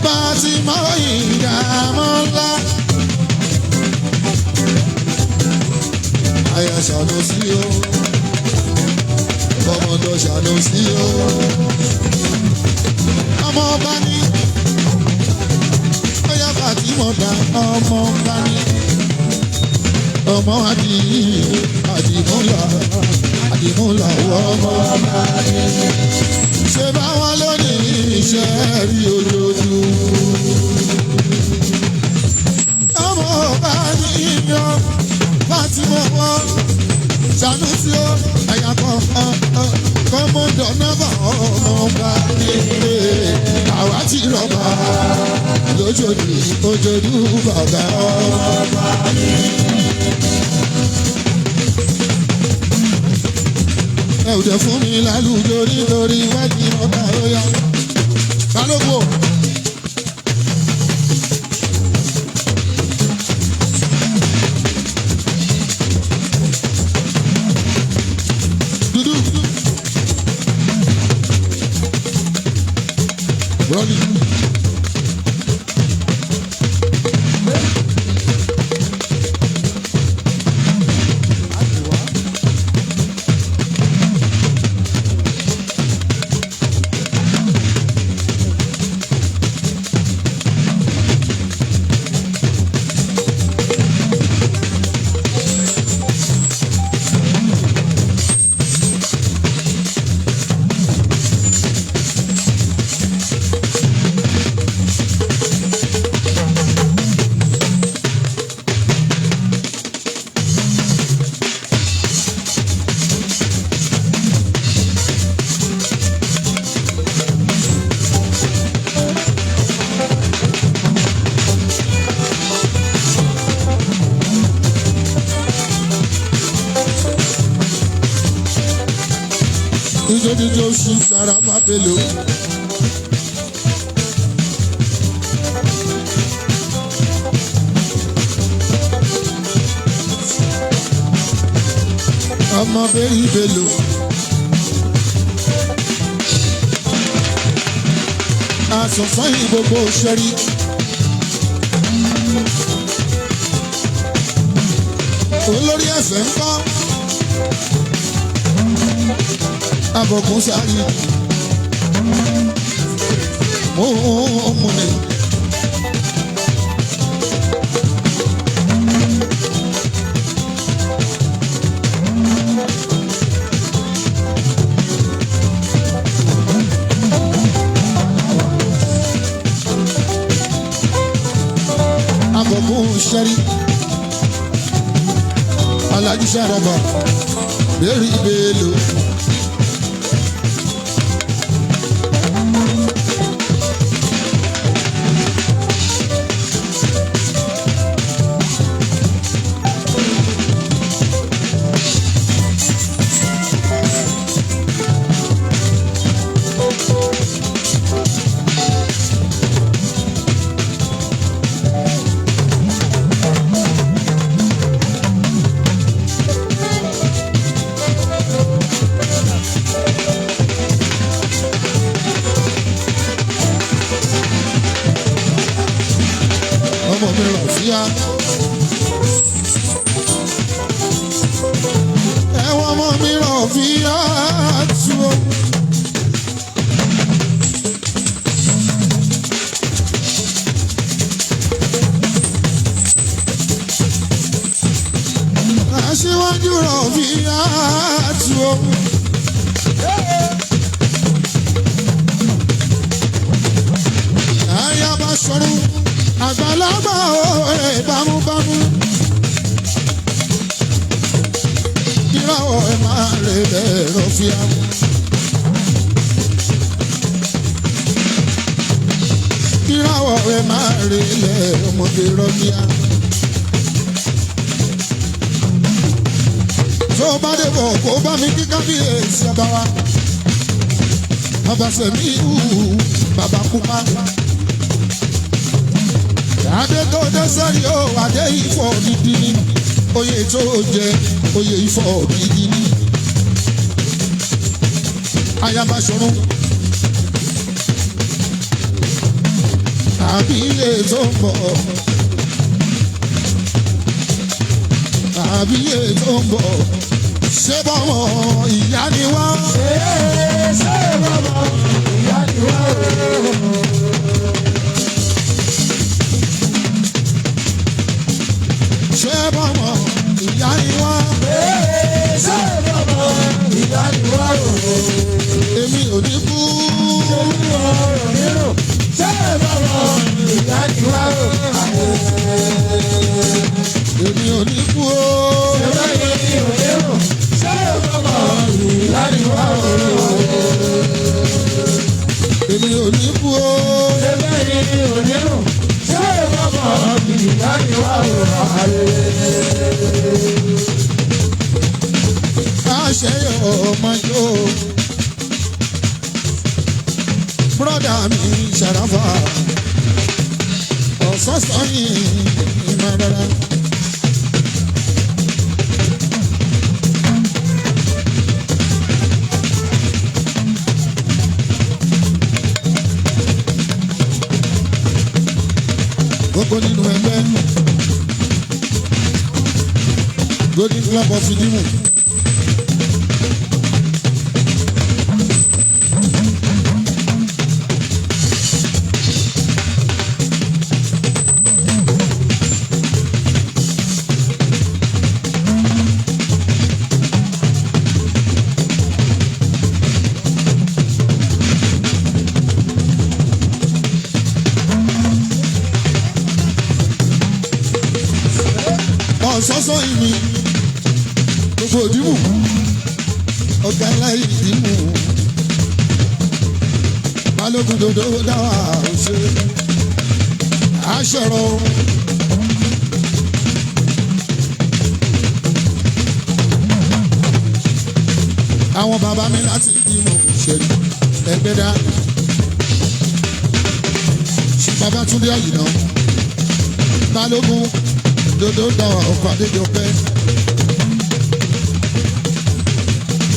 Fátímọ̀ ìdààmú ńlá. Àyà ṣàánú sí o. Kọ́mọdọ̀ ṣàánú sí o. Ọmọ ọba ní. Ọyá Fátímọ̀ dá ọmọ ọba ní. Ọmọ àdìmúlà ọmọ ọba ní. Ṣé báwọn lónìí iṣẹ́ rí olójú? Ọmọ ọba ní yan Fátímọ̀ wọ́n ṣàánú sí ó àyàkọ́ kọ́mọ́dọ̀ nọ́bà ọmọ ọba nílé àwa ti rọ̀bà lójoojú bàbá ọba nílé. Ẹ ò jẹ́ fún mi lálùjọ nítorí wájú ọba ọ̀yà balógun. Brody. Ijó ṣì sára bá pẹ̀lú. Ọmọ bẹ́rí bẹ́lò. Àsọ̀sọ́ yìí gbogbo ṣẹ́rí. Olórí ẹ̀fẹ̀ ń kọ́. Abọ̀kún sáré mo múni. Abọ̀kún sáré Alájí Sàràbà bẹ́rí bẹ́lò. Ẹ̀wọ̀n ọmọ mi rọ̀ fi àtú. Aṣíwájú rọ̀ fi àtú. Ayaba sọ̀rọ̀ àgbàlagbà òye bámúbámú. Ìràwọ̀ ẹ̀ máa lè bẹ̀rọ̀ fi àwọn. Ìràwọ̀ ẹ̀ máa lè lẹ̀ ọmọdé rọ́bíà. Tó bá dé bọ̀ kó bá mi kí kábíyèsí ọba wa. Ọba Sẹ̀mí ìhù bàbá Kúpá. Adé tó dé sẹ́rí o, adé ìfọ̀ dídí ni. Oyè tó jẹ, oyè ìfọ̀ dídí ni. Ayaba sọ̀rọ̀. Àbíyè tó ń bọ̀. Àbíyè tó ń bọ̀. Ṣé bọ́mọ ìyá ni wá? Ṣé bọ́mọ ìyá ni wá? Ṣé bọ́mọ ìyá ni wá? Ṣé bọ́mọ ìyá ni wá? Èmi ò ní kú. Èmi ò ní rò. Ṣé bọ́mọ ìyá ni wá? Èmi ò ní kú o. Èmi ò ní rò. Ṣé bọ́mọ ìyá ni wá? Èmi ò ní kú o. Èmi ò ní rò. Ṣé bọ́mọ ìyá ni wá? Àṣẹ ọmọ yóò. Brọ́dà mi Ṣàràfà. Ọ̀sọ́sọ́ yìí máa rárá. gbogbo nínú ẹgbẹ́ Golden Club of Idimu. Sọ́sọ́ ìní gbogbo Ìdìmú ọ̀gá ńlá Ìdìmú balógun dodo dáwà ṣe aṣọ̀rọ̀ àwọn bàbá mi láti Ìdìmú ṣẹlẹ̀ Ẹgbẹ́dá Babátúndé Àyìnà balógun dodo dáwà ọkọ̀ Adéjọpẹ́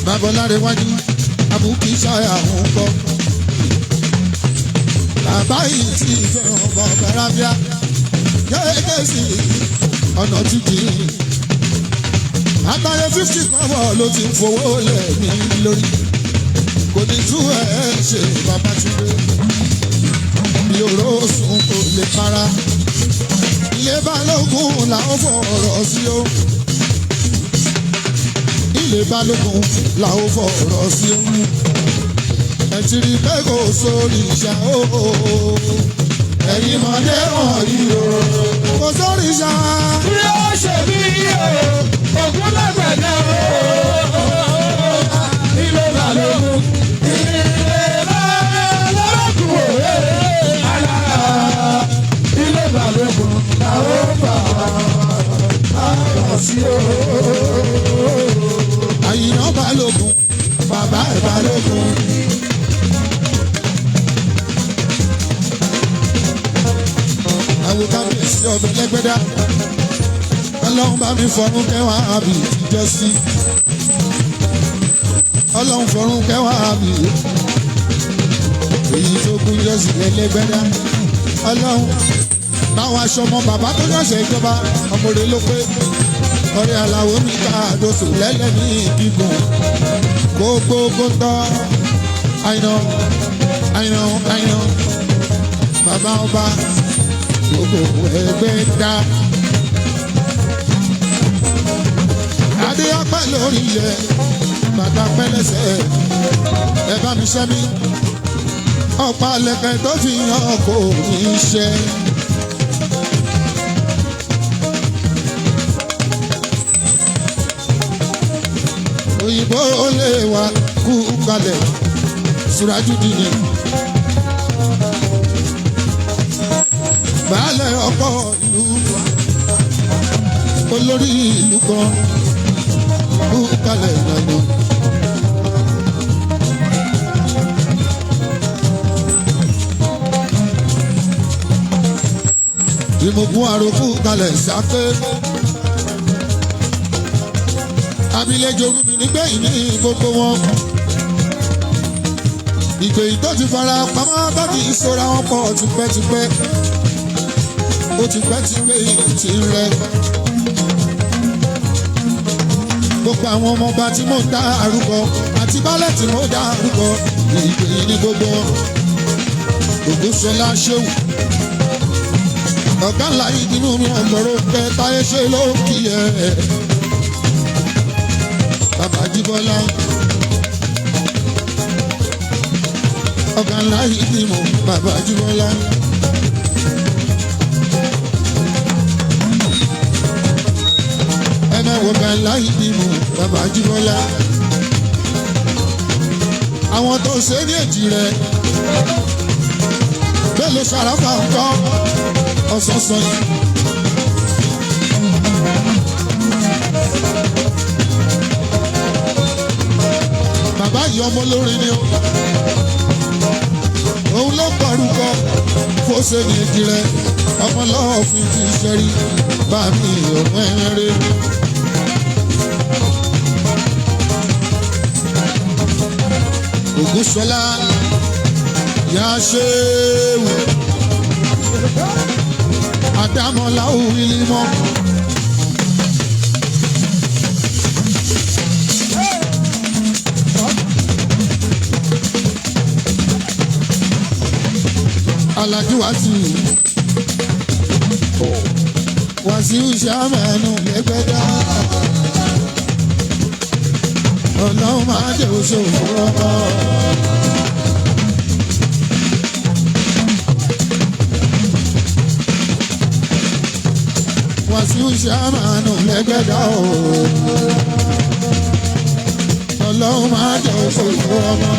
Babolárewájú abúkí ṣáyà àwọn kọ́ bàbá yìí tí ìfẹ́ràn ọba ọ̀gárábíà gẹ́gẹ́ sí ọ̀nà títì àtàyè 50 kọ́bọ̀ ló ti ń fowó lẹ̀ mí lórí kò ní tú ẹ̀ ṣe Babátúndé bí oró sùn kò lè para. Ilé Balógun làwọn fọ̀rọ̀ sí o. Ilé Balógun làwọn fọ̀rọ̀ sí o. Ẹ ti rí pé kò sórí ìṣá o. Ẹ̀yin mọ̀dé wọ̀nyí o. Kò sórí ìṣá. Bí ó ṣe bí o, ògún lágbẹ̀dẹ o. Ilé Balógun. Ilé Balógun o. Ilé Balógun làwọn fọ̀rọ̀ sí o. Àyìnà Balógun, bàbá ẹ̀ Balógun. Àwọn kábíyèsí ọ̀bẹ lẹ́gbẹ́dá. Ọlọ́run bá mi fọ̀run kẹwàá àbí ìjọ sí. Ọlọ́run fọ̀run kẹwàá àbí. Èyí tó kún jọ sí lẹ́gbẹ́dá. Ọlọ́run báwọn aṣọ ọmọ bàbá tó yọ̀ṣẹ̀ ìjọba ọmọdé ló pé. Ọ̀rẹ́ aláwo mi ká àdóso lẹ́lẹ́ ní ìdígùn. Gbogbo tọ́. I know. Bàbá ọba gbogbo ẹgbẹ́ dá. Adé ọpẹ́ lórí yẹ, bàtà pẹ́lẹ́sẹ̀. Ẹ bá mi ṣẹ́ mi. Ọ̀pá lẹ̀kẹ̀ tó fi hàn kò ní ṣe. Òyìnbó lè wá kú kalẹ̀ Surajudeen. Baálẹ̀ ọkọ ìlú olórí ìlú kan kú kalẹ̀ ìlànà. Ìmọ̀gún àròkú kalẹ̀ sáké. Abilẹ̀jọ rúbi nígbẹ̀yìn ní gbogbo wọn. Ìgbèyìn tó ti fara pamọ́ bá ti ìṣòra wọn pọ̀ tipẹ́tipẹ́. Ó ti pẹ́ ti gbé ti rẹ̀. Gbogbo àwọn ọmọọba tí mò ń dá àrúkọ àti baálẹ̀ tí mò ń dá àrúkọ. Ìgbèyìn ní gbogbo wọn. Ògúnṣọlá Ṣéwù. Ọ̀gá ńlá yìí nínú mi ọ̀gbọ̀rọ̀ pẹ́ táyé ṣe ló kí ẹ. Bàbá Jíbọ́lá. Ọ̀gá ńlá yìí ni mo Bàbá Jíbọ́lá. Ẹ̀mẹ̀wọ̀ ọ̀gá ńlá yìí ni mo Bàbá Jíbọ́lá. Àwọn tó ṣe ní èjì rẹ̀. Bello Sharafa ń kọ́ ọ̀sọ̀ọ̀sọ̀ yìí. Bàbá yìí ọmọ olórin ni ó. Òun ló kọrúkọ fóṣe ní ìdírẹ. Ọmọ lọ́ọ̀fin ti ṣẹ́rí bá mi ọmọ ẹ̀rẹ́. Ògúnṣọlá yá ṣéwù. àdámọ́lá òwìlì mọ́. alájú Wàsíù sàmánù lẹ́gbẹ̀dá ọlọ́run máa jẹ́ òṣòfò ọmọ. Wàsíù sàmánù lẹ́gbẹ̀dá ọlọ́run máa jẹ́ òṣòfò ọmọ.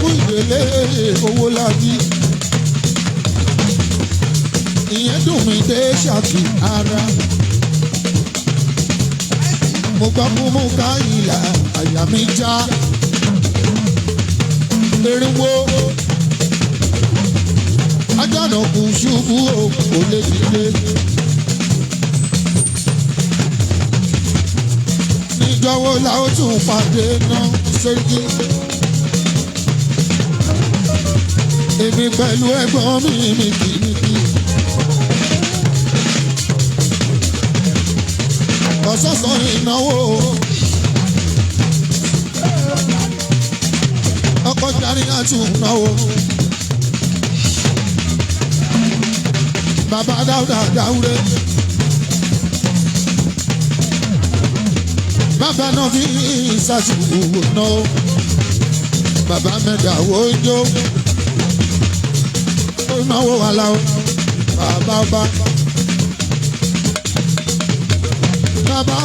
Ìdílé owó lábí ìyẹn dùn mí dé ṣàfi ara mo gbọ́ fún mú ká ìlà àyà mi já erinwo ajánàkú ṣubú kò lè dìde níjọ́wọ́ la ó tún pàdé náà ṣégi. Èmi pẹ̀lú ẹ̀gbọ́n mi kìíní. Ọ̀sọ̀sọ̀ ìnáwó. Ọkọ̀ járí àtún náwó. Bàbá Dáúdà Dáúré. Bàbá náà fi ìsàtúwò náà. Bàbá mẹ́ta wo jó. Náwó aláwọ bàbá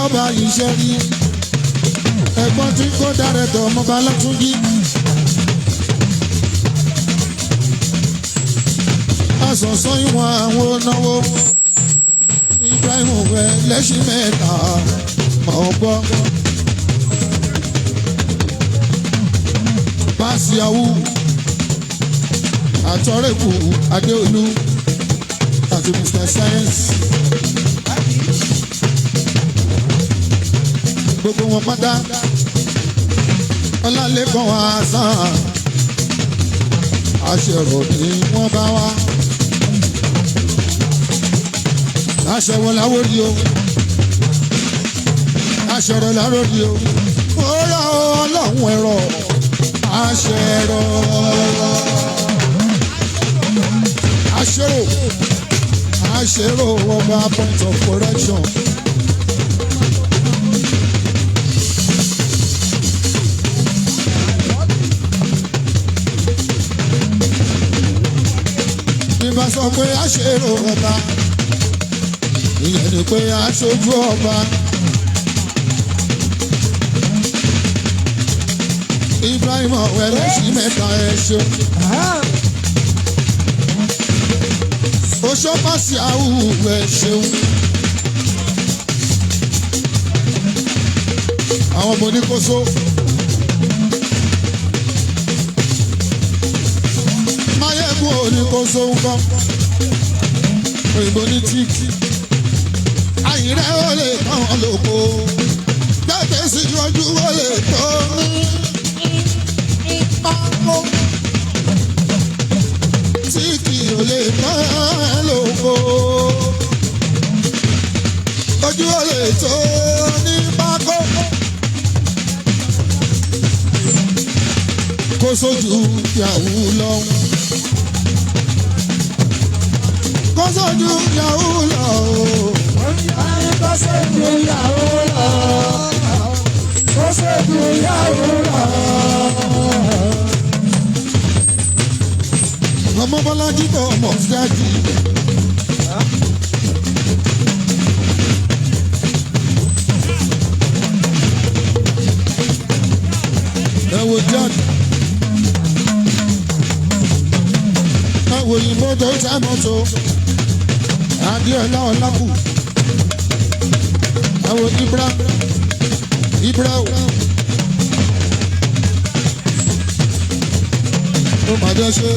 ọba iṣẹ́ rí ẹ̀gbọ́n tí kò dárẹ̀tọ̀ ọmọba Látúnjí. Àsọ̀sọ́ ìwọ̀n àwọn náwó Ibrahim rẹ̀ lẹ́sìn mẹ́ta mọ̀ gbọ́. Pàṣẹ àwù. Àtọ́rẹ́kù Adéolú àti Mr. Science. Gbogbo wọn pátá Ọlálẹ́kan Hasan aṣẹ̀rọ̀ ni wọ́n bá wá. Aṣẹ̀wọ̀ láwòrì o, aṣẹ̀rọ̀ láwòrì o. Ó rà ọlọ́run ẹ̀rọ aṣẹ̀rọ̀. Àṣẹrò ọba point of correction. Ìbá sọ pé àṣẹrò ọba, ìyẹn ni pé aṣojú ọba. Ibrahim ọ̀wẹ́rẹ́ sí mẹ́ta ẹ̀ ṣe. Oṣó pàṣẹ àwùwẹ̀ ṣeun. Àwọn ọmọ oníkóso. Máyégún oníkóso ń kọ́. Òyìnbó ní tíìkì. Àyìnrẹ́ ó lè tán lóko. Gbẹ́gbẹ́ sí ojú ó lè tó ní pákó. Tíìkì ò lè tán lóko. Ojú ó lè tó ní pákó. Kó sójú yahoo lọ. Kó sójú yahoo lọ. Kó sójú yahoo lọ. Kó sójú yahoo lọ. Ọmọ Bọ́lájí tó ọmọ Ṣáàjì. Ẹ wo jáde. Ẹ wo òyìnbó tó ń tẹ́ mọ́tò. Adéọlá Ọlákù. Ẹ wo Ibra o. Ó máa dẹ́ ṣe.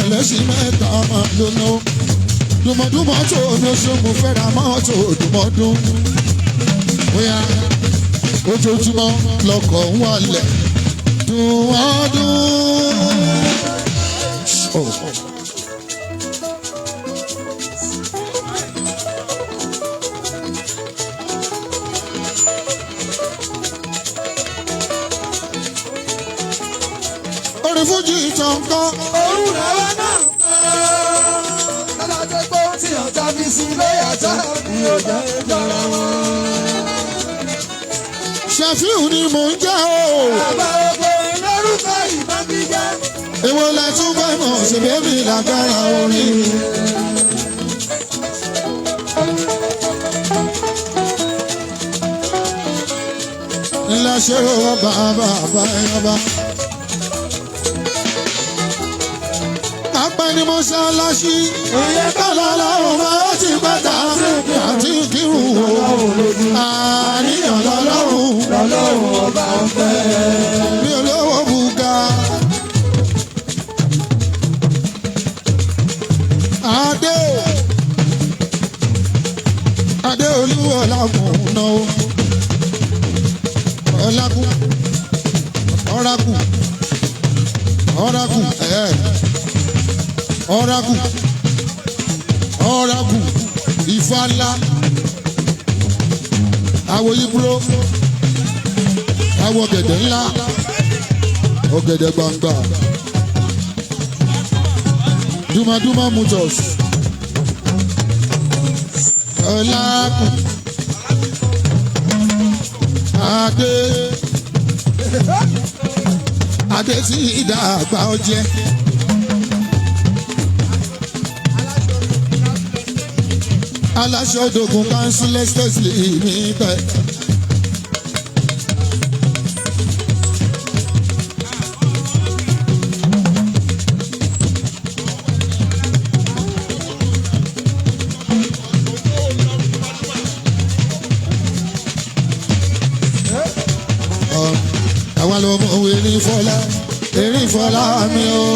Ẹlẹ́sìn mẹ́ta máa lóná. Dùmọ̀dùmọ̀ tó ní oṣù mo fẹ́ ra mọ́tò dùmọ̀dùn. Bóyá ojoojúmọ́ lọkọ̀ ń wálẹ̀. dùn ọdún. Orin fújì ìtàn kan. Òun làwọn náà ń kọ́. Lọ́lọ́dé gbọ́ tí ọ̀tá fi sí lóyà tá ní ọjà ìjọra wọn. Ṣẹ̀fíù ni mò ń jẹ́ o. Bàbá ògbó lórúkọ ìbọn gíga. Èwo lẹ tún fẹ́ mọ̀ ṣe bébì lágbára orin. Ńlá ṣe ó bàbá ẹ̀yọ́ba. Apẹ́ ni mọ́ṣáláṣí. Òye Kọ́lá lọ́rùn máa ó ti pẹ́ta àti kírun o. Àníyàn lọ́lọ́run. lọ́lọ́run ọba ń fẹ́. Mi ò lówó bùgà. Adé olúwa làkùn náà. Ọlákù. Ọ̀rákù. Ọ̀rákù. Ọ̀rákù. Ọ̀rákù. Ifá ńlá. Àwọ̀ Ibro. Àwọ̀ ọ̀gẹ̀dẹ̀ ńlá. Ọ̀gẹ̀dẹ̀ gbangba. Dúmadúmá Mutos. Ọlákù. Adé tí ìdàgbà ọjẹ́. Aláṣọdògùn council estate limited. Àwọn ló mú erin fọlá mi o.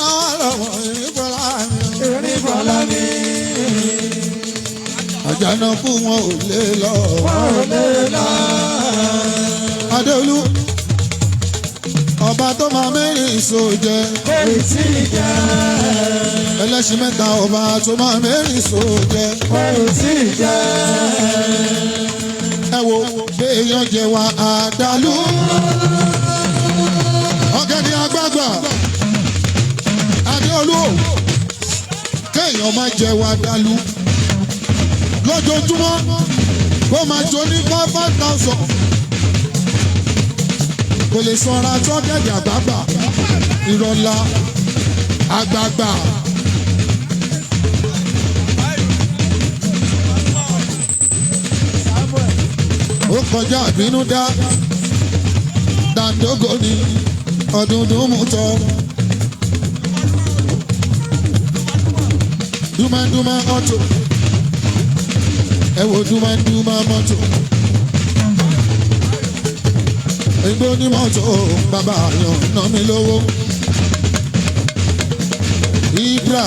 Àwọn ló mú erin fọlá mi o. Erin fọlá mi. Àjànàkú wọn ò lè lọ. Wọ́n ò lè lọ. Adéolú ọba tó máa mẹ́rin sójẹ. Kò tí ì jẹ́. Ẹlẹ́ṣin mẹ́ta ọba tó máa mẹ́rin sójẹ. Kò tí ì jẹ́. Ẹ wo béèyàn jẹ wa àdàlú. Ọ̀gẹ̀dẹ̀ àgbààgbà Adéolú o kéèyàn máa jẹ wa àdàlú lójoojúmọ́ kó máa jó ní 5,000 kò lè sanra tó ọ̀gẹ̀dẹ̀ àgbààgbà ìrọ̀lá àgbààgbà. Ó kọjá àbínú dá dàńdógó ni ọdúndún mú tọ. Dúmẹ́dúmẹ́ ọ̀tò ẹ wo dúmẹ́dúmẹ́ mọ́tò. Igbó ní mọ́tò bàbá àyàn ná mi lówó. Ibra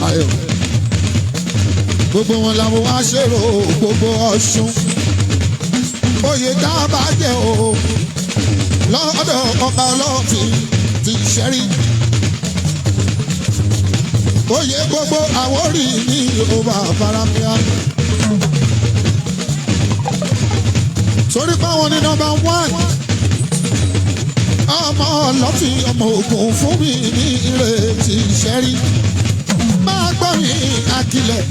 ayọ̀ gbogbo wọn làwọn wá ṣèrò gbogbo Ọ̀ṣun. Oyè tá a bá jẹ o lọ́dọ̀ ọba ọlọ́fin ti ṣẹ́rí. Oyè gbogbo Àwórì ní ọba Faramia. Torí báwọn ní #1 ọmọ ọlọ́fin ọmọ Ògùn fún mi ní ìrètí ṣẹ́rí. Máa gbọ́ mi Akilẹ̀.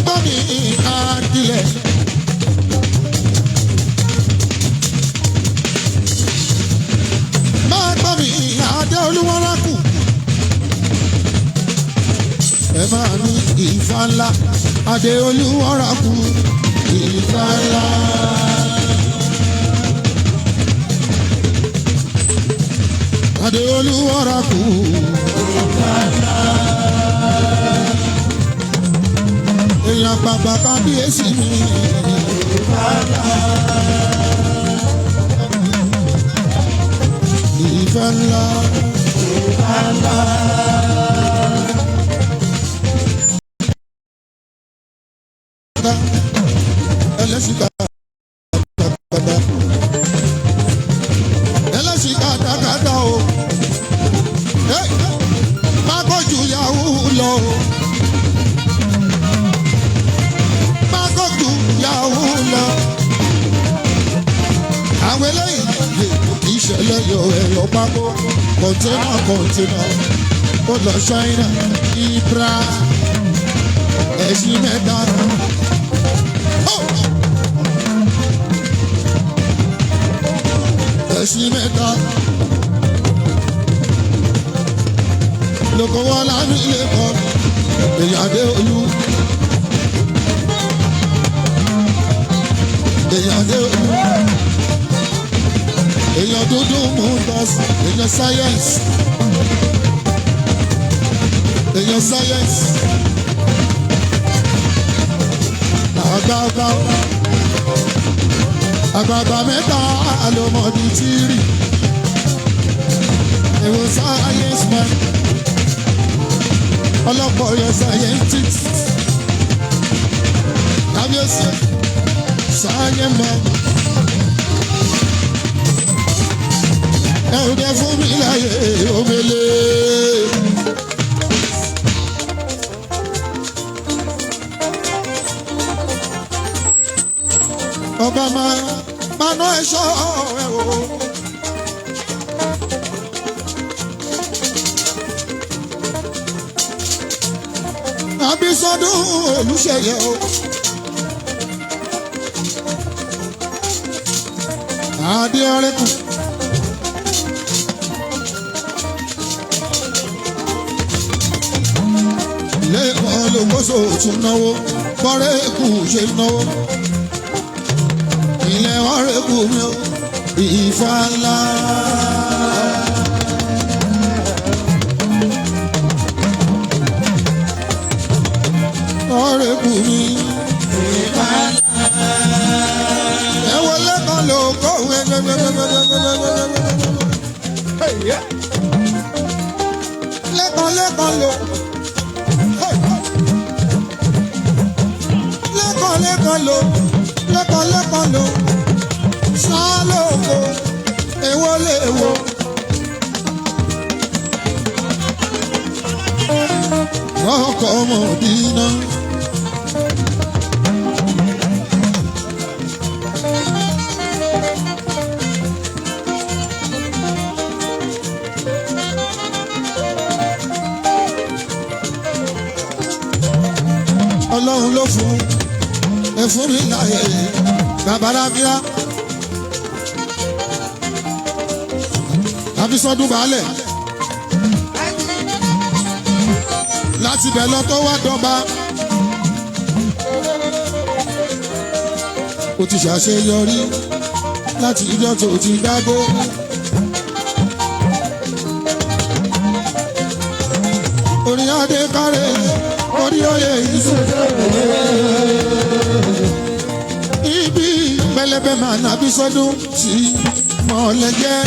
Gbọ́ mi Akilẹ̀. Máa gbọ́ mi Adéolú Wárákù. Ẹ máa ní Ifá ńlá Adéolú Wárákù. Ifá ńlá. Adéolú Wárákù. Ifá ńlá. Èèyàn àgbààgbà kábíyèsí mi. Ìfẹ́ ńlá. lẹ́yọ̀ ẹ̀yọ̀ pákó kọ̀ńténà ó lọ China Ibra ẹ̀sìn mẹ́ta. Ẹ̀sìn mẹ́ta lóko wọn lábí ilé kan èèyàn dé olú èèyàn dé olú èèyàn dúdú mú tọ́sí èèyàn sáyẹ́nsì àgbààgbà mẹ́ta àlọ́mọdé tí rí èrò sáyẹ́nsì man ọlọ́pọ̀ yọ scientist kábíyèsí sáyẹ́nsì man ẹ̀rù dẹ fún mi láyé omele. Ọba máa ná ẹ̀ṣọ́ ẹ̀ o. Abísọ́dún Olúṣèyẹ o. Adé ọ̀rẹ́kù. Lẹ́kọ̀ọ́ lòkóso tún náwó, bọ́rẹ́kù ṣe náwó. Ilẹ̀ ọ̀rẹ́kù mi o, Ifá ńlá. Ọ̀rẹ́kù mi, Ifá ńlá. Ẹ wo lẹ́kọ̀ọ́ lòkó lẹ́kọ̀ọ́ lò. Lẹ́kọ̀ọ́ lò. Sálòkò, èwo lèwo. Ọkọ̀ Mọ̀dínà. Ọlọ́run ló fún ẹ fún mi láyé babalábíà Abísọ́dún baálẹ̀ láti bẹ̀ lọ tó wá dọ́ba ó ti ṣàṣeyọrí láti ìjọ tó ti dágbó. Orí adé kárẹ̀ orí oyè ìṣòro ibi pẹlẹbẹ máa ná Abísọ́dún tí mọ̀lẹ́jẹ́.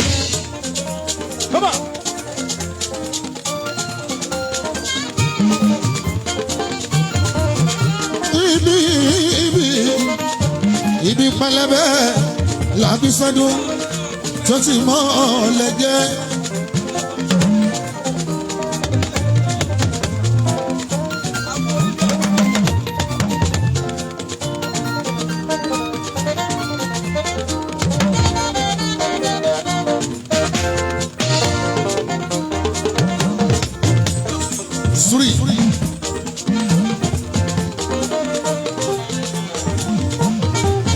Ibi pẹlẹbẹ l'Abísọ́dún tó ti mọ̀lẹ́jẹ́.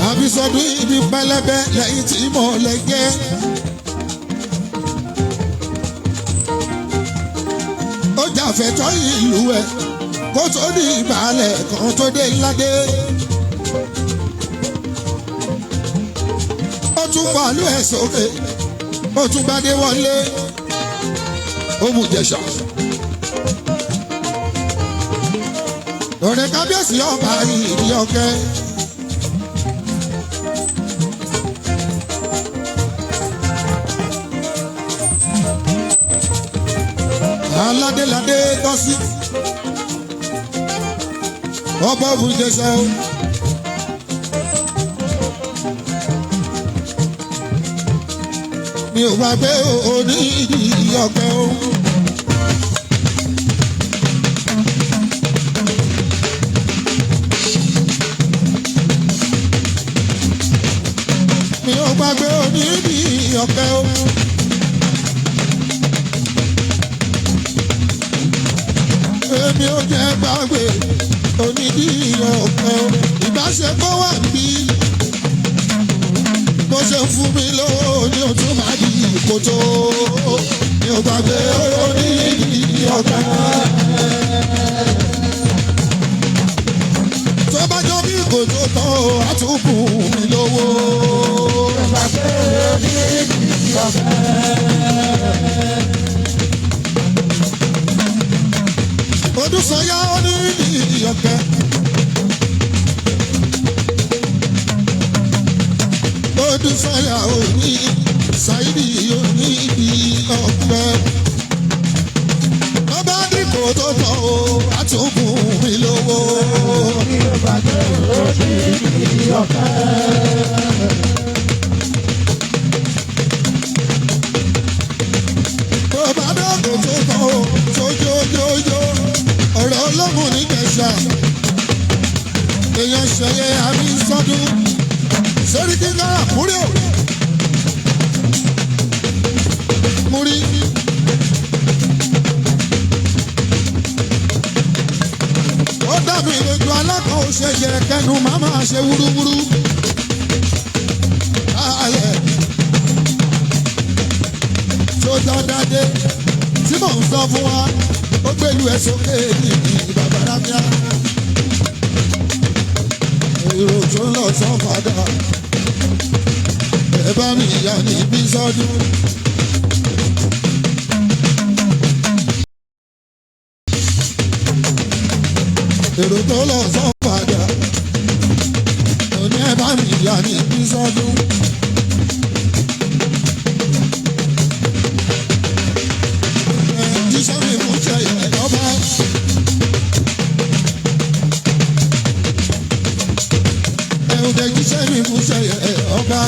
Abísọ́dún ibi pẹlẹbẹ lẹ́yìn tí mọ̀lẹ́jẹ́. Ó jàfẹ́tọ́ ìlú ẹ̀ kó tó di ìbàlẹ̀ kan tó dé ládé. Ó tún pàlú ẹ̀ sókè, ó tún gbadé wọlé, ó mú Jẹ̀ṣà. Ọ̀rẹ́ kábíyèsí ọba ìdí ọ̀kẹ́. Aládéládé tọ́sí ọba Òbújẹsà o. Mi ò gbàgbé òní ìdí ọ̀kẹ́ o. Mi ò gbàgbé òní ìdí ọ̀kẹ́ o. mi ò jẹ́ gbàgbé onídìí ọ̀pẹ o ìbáṣepọ̀ wà bí bó ṣe fún mi lówó ni o tún máa di ìkòtò mi ò gbàgbé onídìí ọ̀pẹ. tó bá jọ bí ìkòtò tán o á tún fún mi lówó. mi ò gbàgbé onídìí ọ̀pẹ. Odúsọyá onídìí ọ̀pẹ. Odúsọyá òní Ṣáídì onídìí ọ̀pẹ. Tó bá dìbò tó tọ̀ o, á tún fún mi lówó. Mi ò gbàgbé onídìí ọ̀pẹ. Tó bá dìbò tó tọ̀ o, sójójójó. Ọ̀rọ̀ Ọlọ́run ní Ìjẹ̀ṣà. Èèyàn ṣẹyẹ àmì sọ́dún. Sẹ́ríkì náírà múrí o. Múrí. Ó dàbí lójú alákan ó ṣe yẹ kẹnu màmá ṣe wúrúwúrú. Alẹ̀ tó dáadé tí mò ń sọ fún wa ó gbèlú ẹ sókè ní bàbá rábíà. Èrò tó ń lọ sọ fàdà ẹ bá mi yà ní ibi sọdún. Èrò tó lọ sọ fàdà òní ẹ bá mi yà ní ibi sọdún. Jíṣẹ́ mi mú ṣe ìjọba. Ẹ̀hùndẹ̀ jíṣẹ́ mi mú ṣe ọba.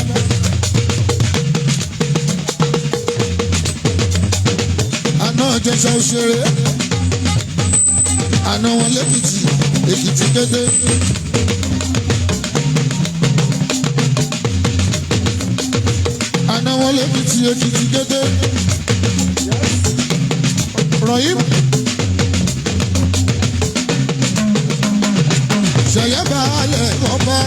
Àná Ìjẹ̀ṣà òṣèré. Àná wọn lẹ́kìtì, Èkìtì kété. Àná wọn lẹ́kìtì, Èkìtì kété. Rahim ṣẹ̀yẹ́ baálẹ̀ ọba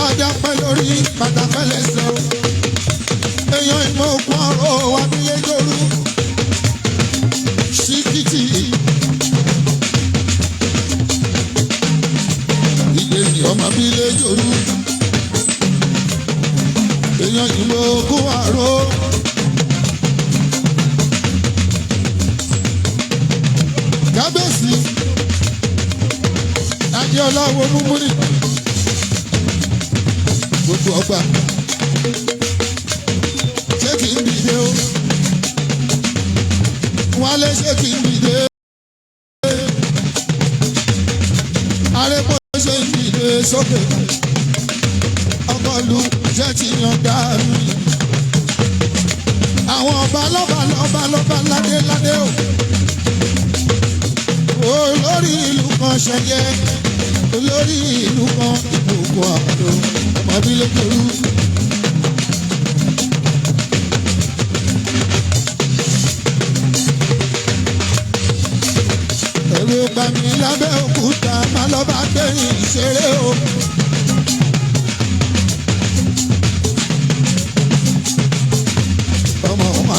ajá pẹ́ lórí pàtàkì lẹ́sẹ̀ o èèyàn ìmọ̀ òkun ọ̀rọ̀ wà nílé jòrú ṣíkìtì ìdèjì ọmọ bí lé jòrú. Èèyàn ìlú ogún àrò. Kábíyèsí Adéọlá wo múmúrì. Gbogbo ọgbà. Ṣé kì í dìde o? Wálé ṣé kì í dìde? Arẹ́pọ̀ ṣe ń dìde sókè. Ọkọlù jẹ́ ti yan dàrú. Àwọn ọba lọ́ba ládé o. Olórí ìlú kan ṣẹyẹ. Olórí ìlú kan ìgbòho àdó. Ọmọbílẹ̀ pẹ̀lú. Èrò gbàmí lábẹ́ òkúta máa lọ bá gbẹ̀yìn ìṣeré o.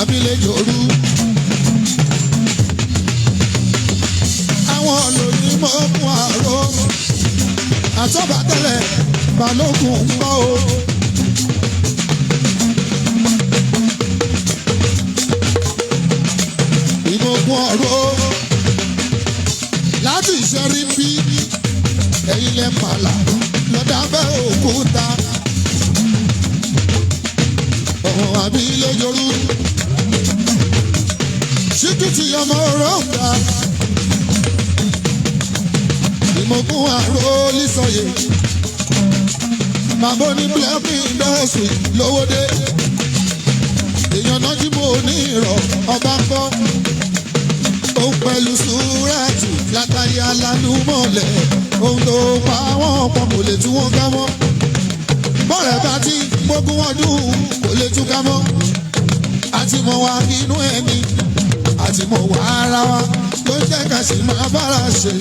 Abilé jòrú. Àwọn olórí mọ́ fún àrò. Àtọ́bàtẹ́lẹ̀ balógun ń kọ́ o. Ìmọ̀gùn ọ̀rọ̀ láti ìṣẹ́rí bí ẹ̀yin lẹ́ pàlà lọ́dà bẹ́ òkúta. Ọ̀hún abilé jòrú. Ṣíkìtì ọmọ òròǹda. Ìmọ̀gùn àrò lísọyè. Bàbá oní bílẹ̀kì ìdọ́sì lówódé. Èèyàn náà jí mo ní ìrọ̀ ọba kọ́. Ó pẹ̀lú súrẹ́ẹ̀tì látàrí alálùmọ̀lẹ̀. Ohun tó pa wọ́n pọ̀ kò lè tú wọn ká mọ́. Bọ́ọ̀rẹ̀ bá ti gbógun ọdún kò lè túká mọ́ àti mọ̀ wá inú ẹni àti mọ̀ wá ara wa ló jẹ́ ká sì máa bára ṣe.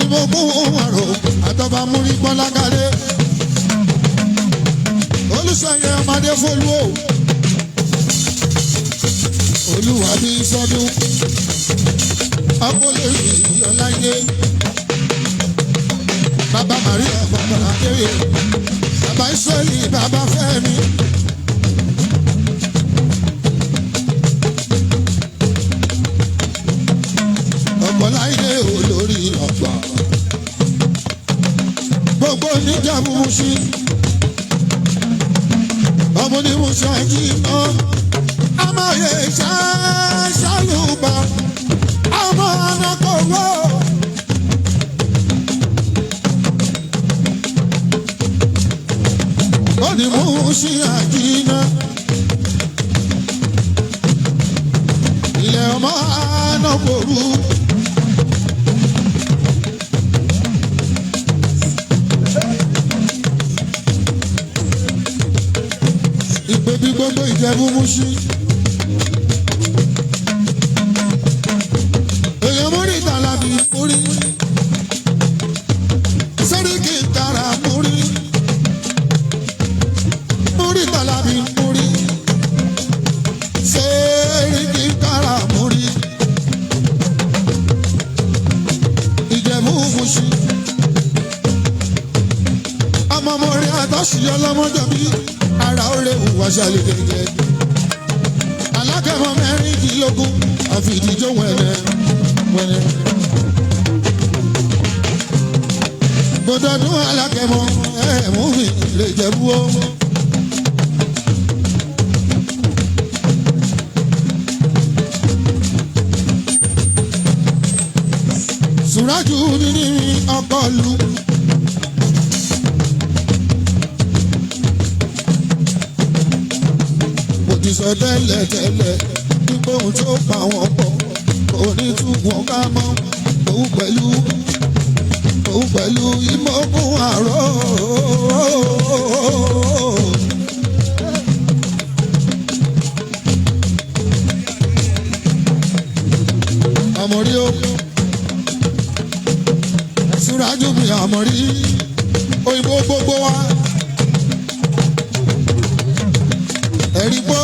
Ìmọ̀kún àrò àtọ́ba múrí pọ́nlákàdé olùsọ̀yẹ ọmọdé fọlú o olúwa bí sọdún ọkọlẹ ìyọláyé bàbá Maria bàbá akéré bàbá Israẹli bàbá Fẹ́mi. Ọ̀pọ̀láyé olórí ọ̀pọ̀ gbogbo níjàmbù Mùṣí ọmọ ní Mùṣí àjí iná amáyé ṣàlùbà ọmọ anakọ̀wọ́. Ó ní Mùṣí àjí iná ilẹ̀ ọmọ anakọ̀rú. Ìgbèbí gbogbo Ìjẹ̀bú Mùṣí. Èèyàn múrí tàlàbí múrí. Sẹ́ríkì tàrà múrí. Múrí tàlàbí múrí. Sẹ́ríkì tàrà múrí. Ìjẹ̀bú Mùṣí. Ọmọ mọ̀rí àtọ́sí ọlọ́mọdébí. Ara ó léwu wáṣálẹ̀ gẹ́gẹ́. Alákẹ́mọ mẹ́rìndínlógún àfìdíjọ́ wẹ̀nẹ̀. Gbọdọ̀dún alákẹ́mọ ẹ̀mú mi lè jẹ̀bú o. Sùrájù ní ọkọ̀ lu. Ti sọ tẹ́lẹ̀ nípa ohun tó pa wọ́n pọ̀ kò ní tún wọn ká mọ́ òun pẹ̀lú ìmọ̀kùn àrò. Àmọ̀rí o Sùrájù mi àmọ̀rí òyìnbó gbogbo wa. Ẹ̀rí bó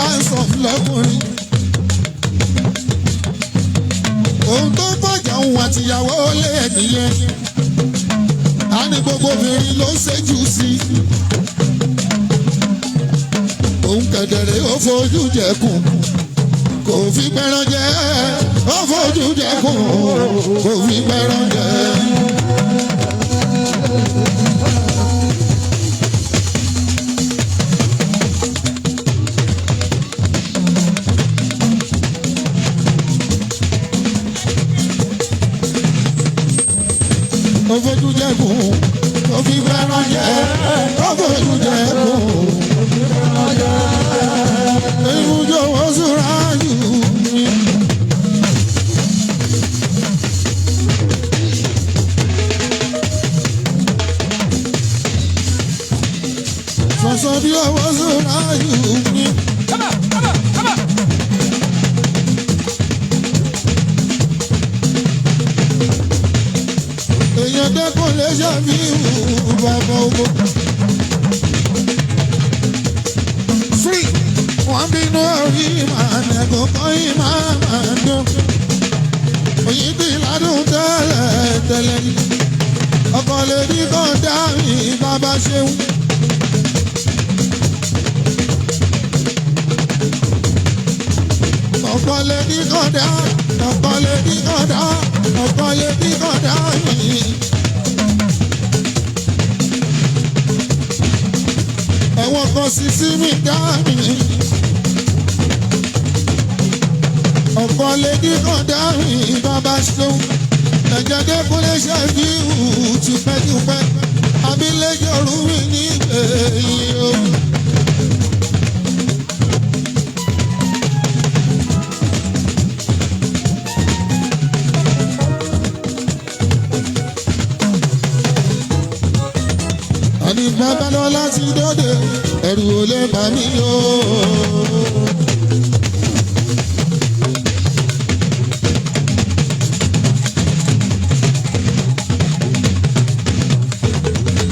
àìsàn lọ́kùnrin. Ohun tó bọ̀jà òun àtìyàwó lé ẹ̀nìyẹn. A ní gbogbo obìnrin ló ń ṣẹ́jú sí. Òun kẹ̀dẹ̀rẹ̀ ó fojú jẹkùn. Kò fi pẹ́ràn jẹ. Ó fojú jẹkùn. Kò fi pẹ́ràn jẹ. Ó fojú jẹkùn, ó fi fẹ́ràn jẹ, ó fojú jẹkùn, ó fi fẹ́ràn jẹ. Ìwújọ wo Sùrájù mi. Sọ̀sọ̀ bí owó Sùrájù mi. Èèyàn dẹ́kun lè ṣàfihàn bàbá ogo. Free wọ́n bínú orí màá nẹ̀kọ́ kọ́ ìmọ̀ àmàdùn. Òyìn bí ládùn tẹ́lẹ̀ ní. Ọkọ̀ lè ní kàn dá mi bàbá ṣeun. Ọkọ̀ lè ní kàn dá, ọkọ̀ lè ní kàn dá, ọkọ̀ lè ní kàn dá mi. Ẹ̀wọ̀n kan sì sí mi dá mi. Ọkọ̀ lè ní kàn dá mi bàbá ṣeun. Ẹ̀jẹ̀ dẹ́kun lè ṣe bí ìhù tipẹ́tipẹ́. Abiléjọ rú mi ní èyí o. Àní bàbá lọ láti dóde, ẹ̀rù lè pa mí o.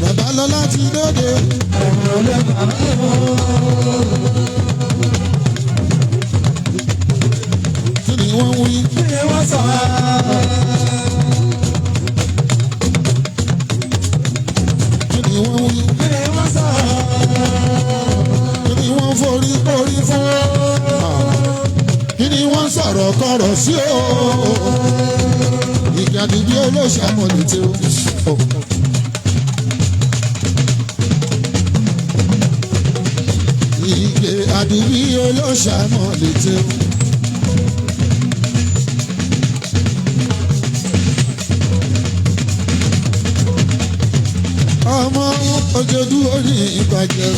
Bàbá lọ láti dóde. Ẹ̀rọ lè pa mí o. Kí ni wọ́n wí? Kí ni wọ́n sọ? Kí ni wọ́n wí? Kí ni wọ́n sọ? Kí ni wọ́n forí forí fún? Kí ni wọ́n sọ̀rọ̀ kọ̀rọ̀ sí o? Ìgbà dídí olóṣàmọ̀ létí o. Ìgbé àdúgbì olóṣàmọ̀ létí o. Ọmọ ojojú orí ìbàjẹ́.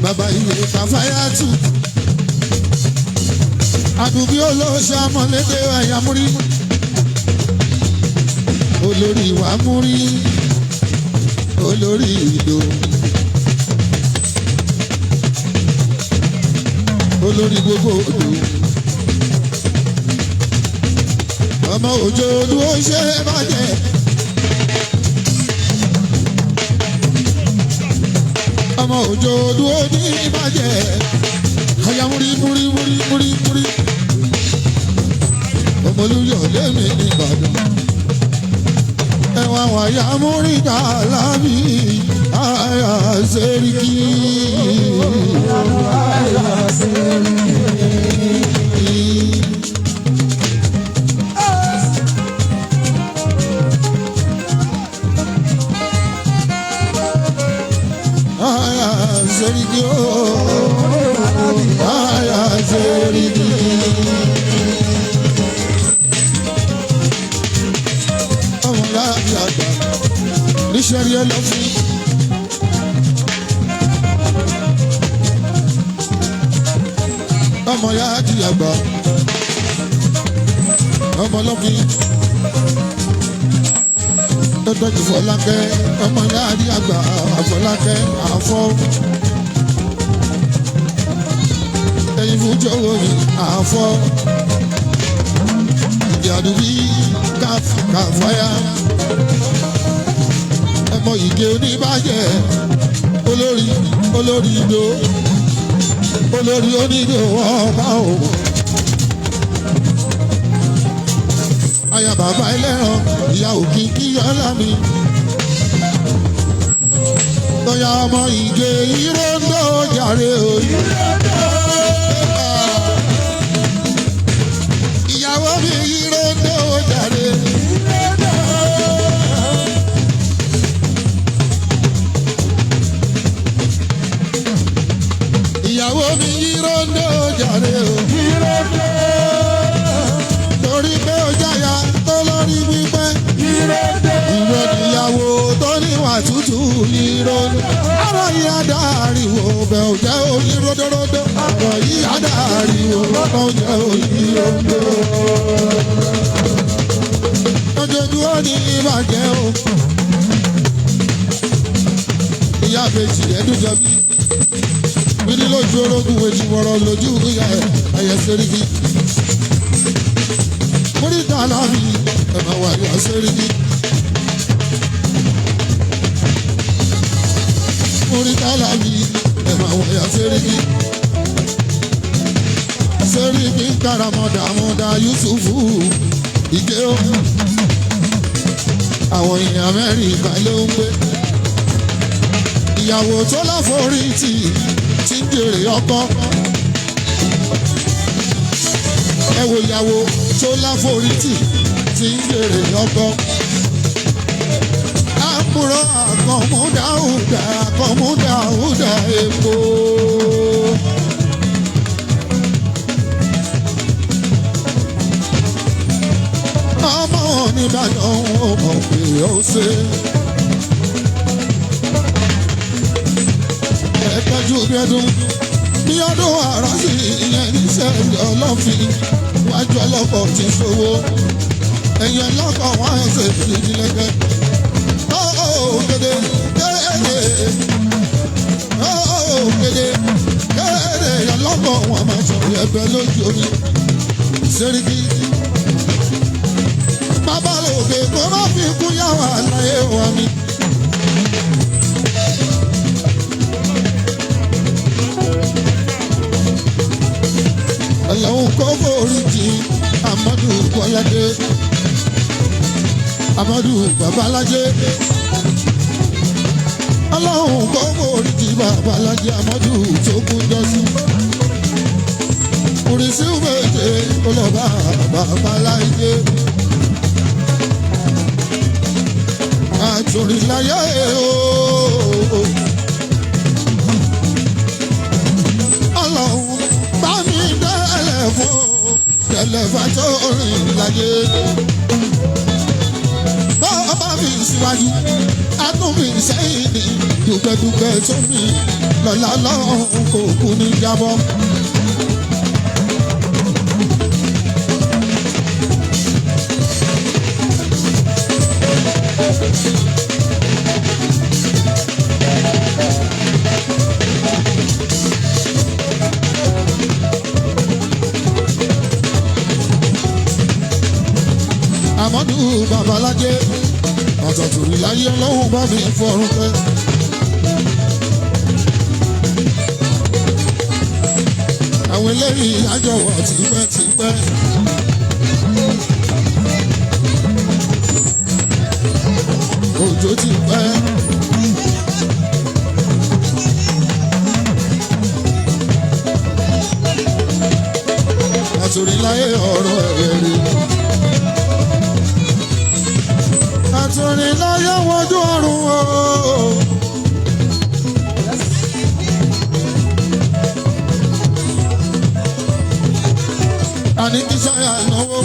Bàbá ìwé Kàfáyàtù. Àdùbí olóṣà mọ̀lédè àyàmúrí. Olórí ìwà múrí. Olórí ìlú. Olórí gbogbo odò. Ọmọ òjò dúró ṣe bàjẹ́. Ọmọ òjò dúró ní bàjẹ́. Àyà múrí múrí múrí múrí múrí. Ọmọlúyọ̀ lémi ní Ìbàdàn. Ẹ̀wọ̀n àyà múrí dà lábì. Àyà Sẹ́ríkì. Àyà Sẹ́ríkì. Àyà Sẹ́ríkì ooo. Àyà Sẹ́ríkì. Ọmọ láàbí àgbà níṣẹ́ rí ẹ lọ fún. Ọmọ ya di àgbà. Ọmọ lọ́kì. Tọ́jú Fọlákẹ́. Ọmọ ya di àgbà. Àfọlákẹ́ àfọ́. Ẹyin fún jọ̀wọ́ mi àfọ́. Ìdí àdúgbì Kàfáyà. Ẹmọ ìgè oníbàjẹ́. Olórí ìdó. Olórí onídò ọba o. Aya bàbá ẹlẹ́ran ìyá òkìkí ọlá mi. Tọ́yà ọmọ ìgè ìrọ́ndó jàre o. Ìyàwó mi ìrọ́ndó jàre. Ìyàwó mi ìrọ́ndó jàre o. Torí pé ó jáya tó lórí wípé. Ìwọ níyàwó tó níwà tútù ìrọ́ndó. Ọ̀rọ̀ yìí adáàríwò bẹ̀ ò jẹ́ oníródóródó. Ọ̀rọ̀ yìí adáàríwò bẹ̀ ò jẹ́ oníròdó. Ojoojúmọ́ ní ìbàjẹ́ o. Ìyá bèjì ẹ̀dújọ bí. Bíní lójú ológun èjì wọ̀rọ̀ lójú ìyá ẹ̀ Àyà Sẹ́ríkì. Múrídà láàbì ẹ̀mọ̀ wà Àyà Sẹ́ríkì. Múrídà láàbì ẹ̀mọ̀ wà Àyà Sẹ́ríkì. Sẹ́ríkì káramọ̀dàmọ̀dà Yusufu ìgé o. Àwọn èèyàn Amẹ́ríkà ló ń gbé. Ìyàwó tó láforítì tí ń jèrè ọkọ. Ẹ wo ìyàwó tó láforítì tí ń jèrè ọkọ. Àbúrò àkànmúdáhùdà èpo. Ọmọ Oníbàdàn ọmọ pé ó ṣe. Ẹ̀tọ́jú bí ọdún àrásì ìyẹn níṣẹ́ ọlọ́fin. ọlọ́kọ̀ ti ṣòwò ẹ̀yìn ọlọ́kọ̀ wọn ẹsẹ̀ ìdílẹ́gẹ́ kéde kéde kéde ọlọ́kọ̀ wọn máa sọ ẹgbẹ́ lójú omi Sẹ́ríkì bàbá lòkè kó má fi kú yàwá láyé wa mi. Ọlọ́run kó foríjì Amadu Bọ́ládé Amadu Babalájé Ọlọ́run kó foríjì Babalájé Amadu tó kú jọ́sí oríṣi méje olọ́ba Babalájé àtòrìláyé ooo Ọlọ́run bá mi dẹ́lẹ̀ fún tẹlẹfà tó rìn láyé bá mi síwájú atúnmí sẹ́yìn ní dùgbẹ́dùgbẹ́ tó mi lọ́la lọ́hùn kò kú ní jábọ́. Amadu Babalájé àtọ̀tùrì láyé Ọlọ́run bá mi fọ̀run pẹ́. Àwọn eléyìí àjọwọ̀ tipẹ́tipẹ́. Òjò ti pẹ́. Àtòrì láyé ọ̀rọ̀ ẹ̀rí. Àtòrì láyé wọ́jú ọ̀run o. Àní kí sáyà náwó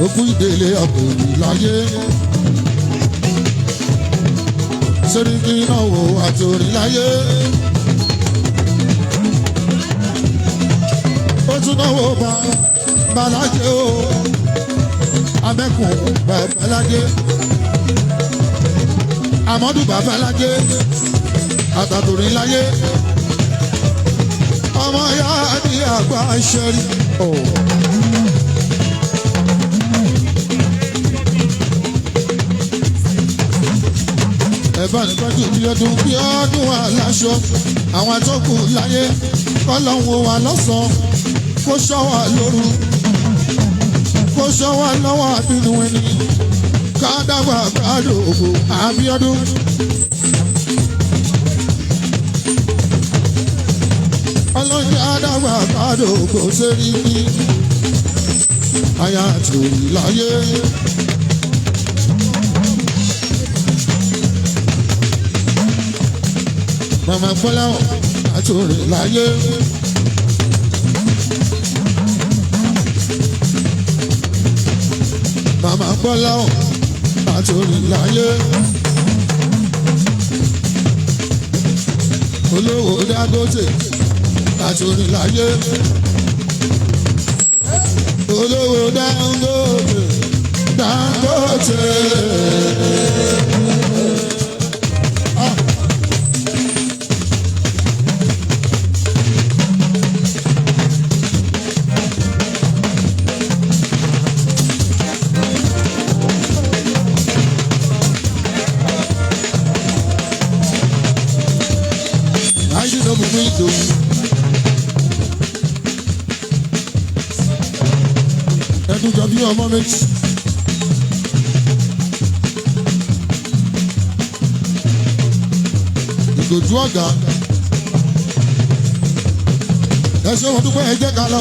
òkú ìdílé àpòlì láyé. Sẹ́ríkì náwó àtòrì láyé. Ó tún náwó Babalájé o. Amẹ́kùn Babalájé. Amadu Babalájé àtàtòrì láyé ọmọ ya ní àgbà ṣẹ́rí. Ẹ̀bá nìkanjú bí ọdún aláṣọ àwọn àtọ́kù láyé kọ́lọ́hún wa lọ́sàn-án kó ṣọ́ wa lóru kó ṣọ́ wa lọ́wọ́ àbínú ẹni. Kádàgbà kádògbò Abíọ́dún. Ọlọ́jà kádàgbà kádògbò Sẹ́ríkì. Aya àtòrì láyé. Màmá Bọ́lá àtòrì láyé. Màmá Bọ́lá àtòrì láyé. Olówó Dangote àtòrì láyé. Olówó Dangote Dangote. Ẹdún jọ bí ọmọ méjì. Ìgbòjú ọ̀gá. Ẹ ṣé wọn dúpẹ́ ẹ jẹ́ ká lọ.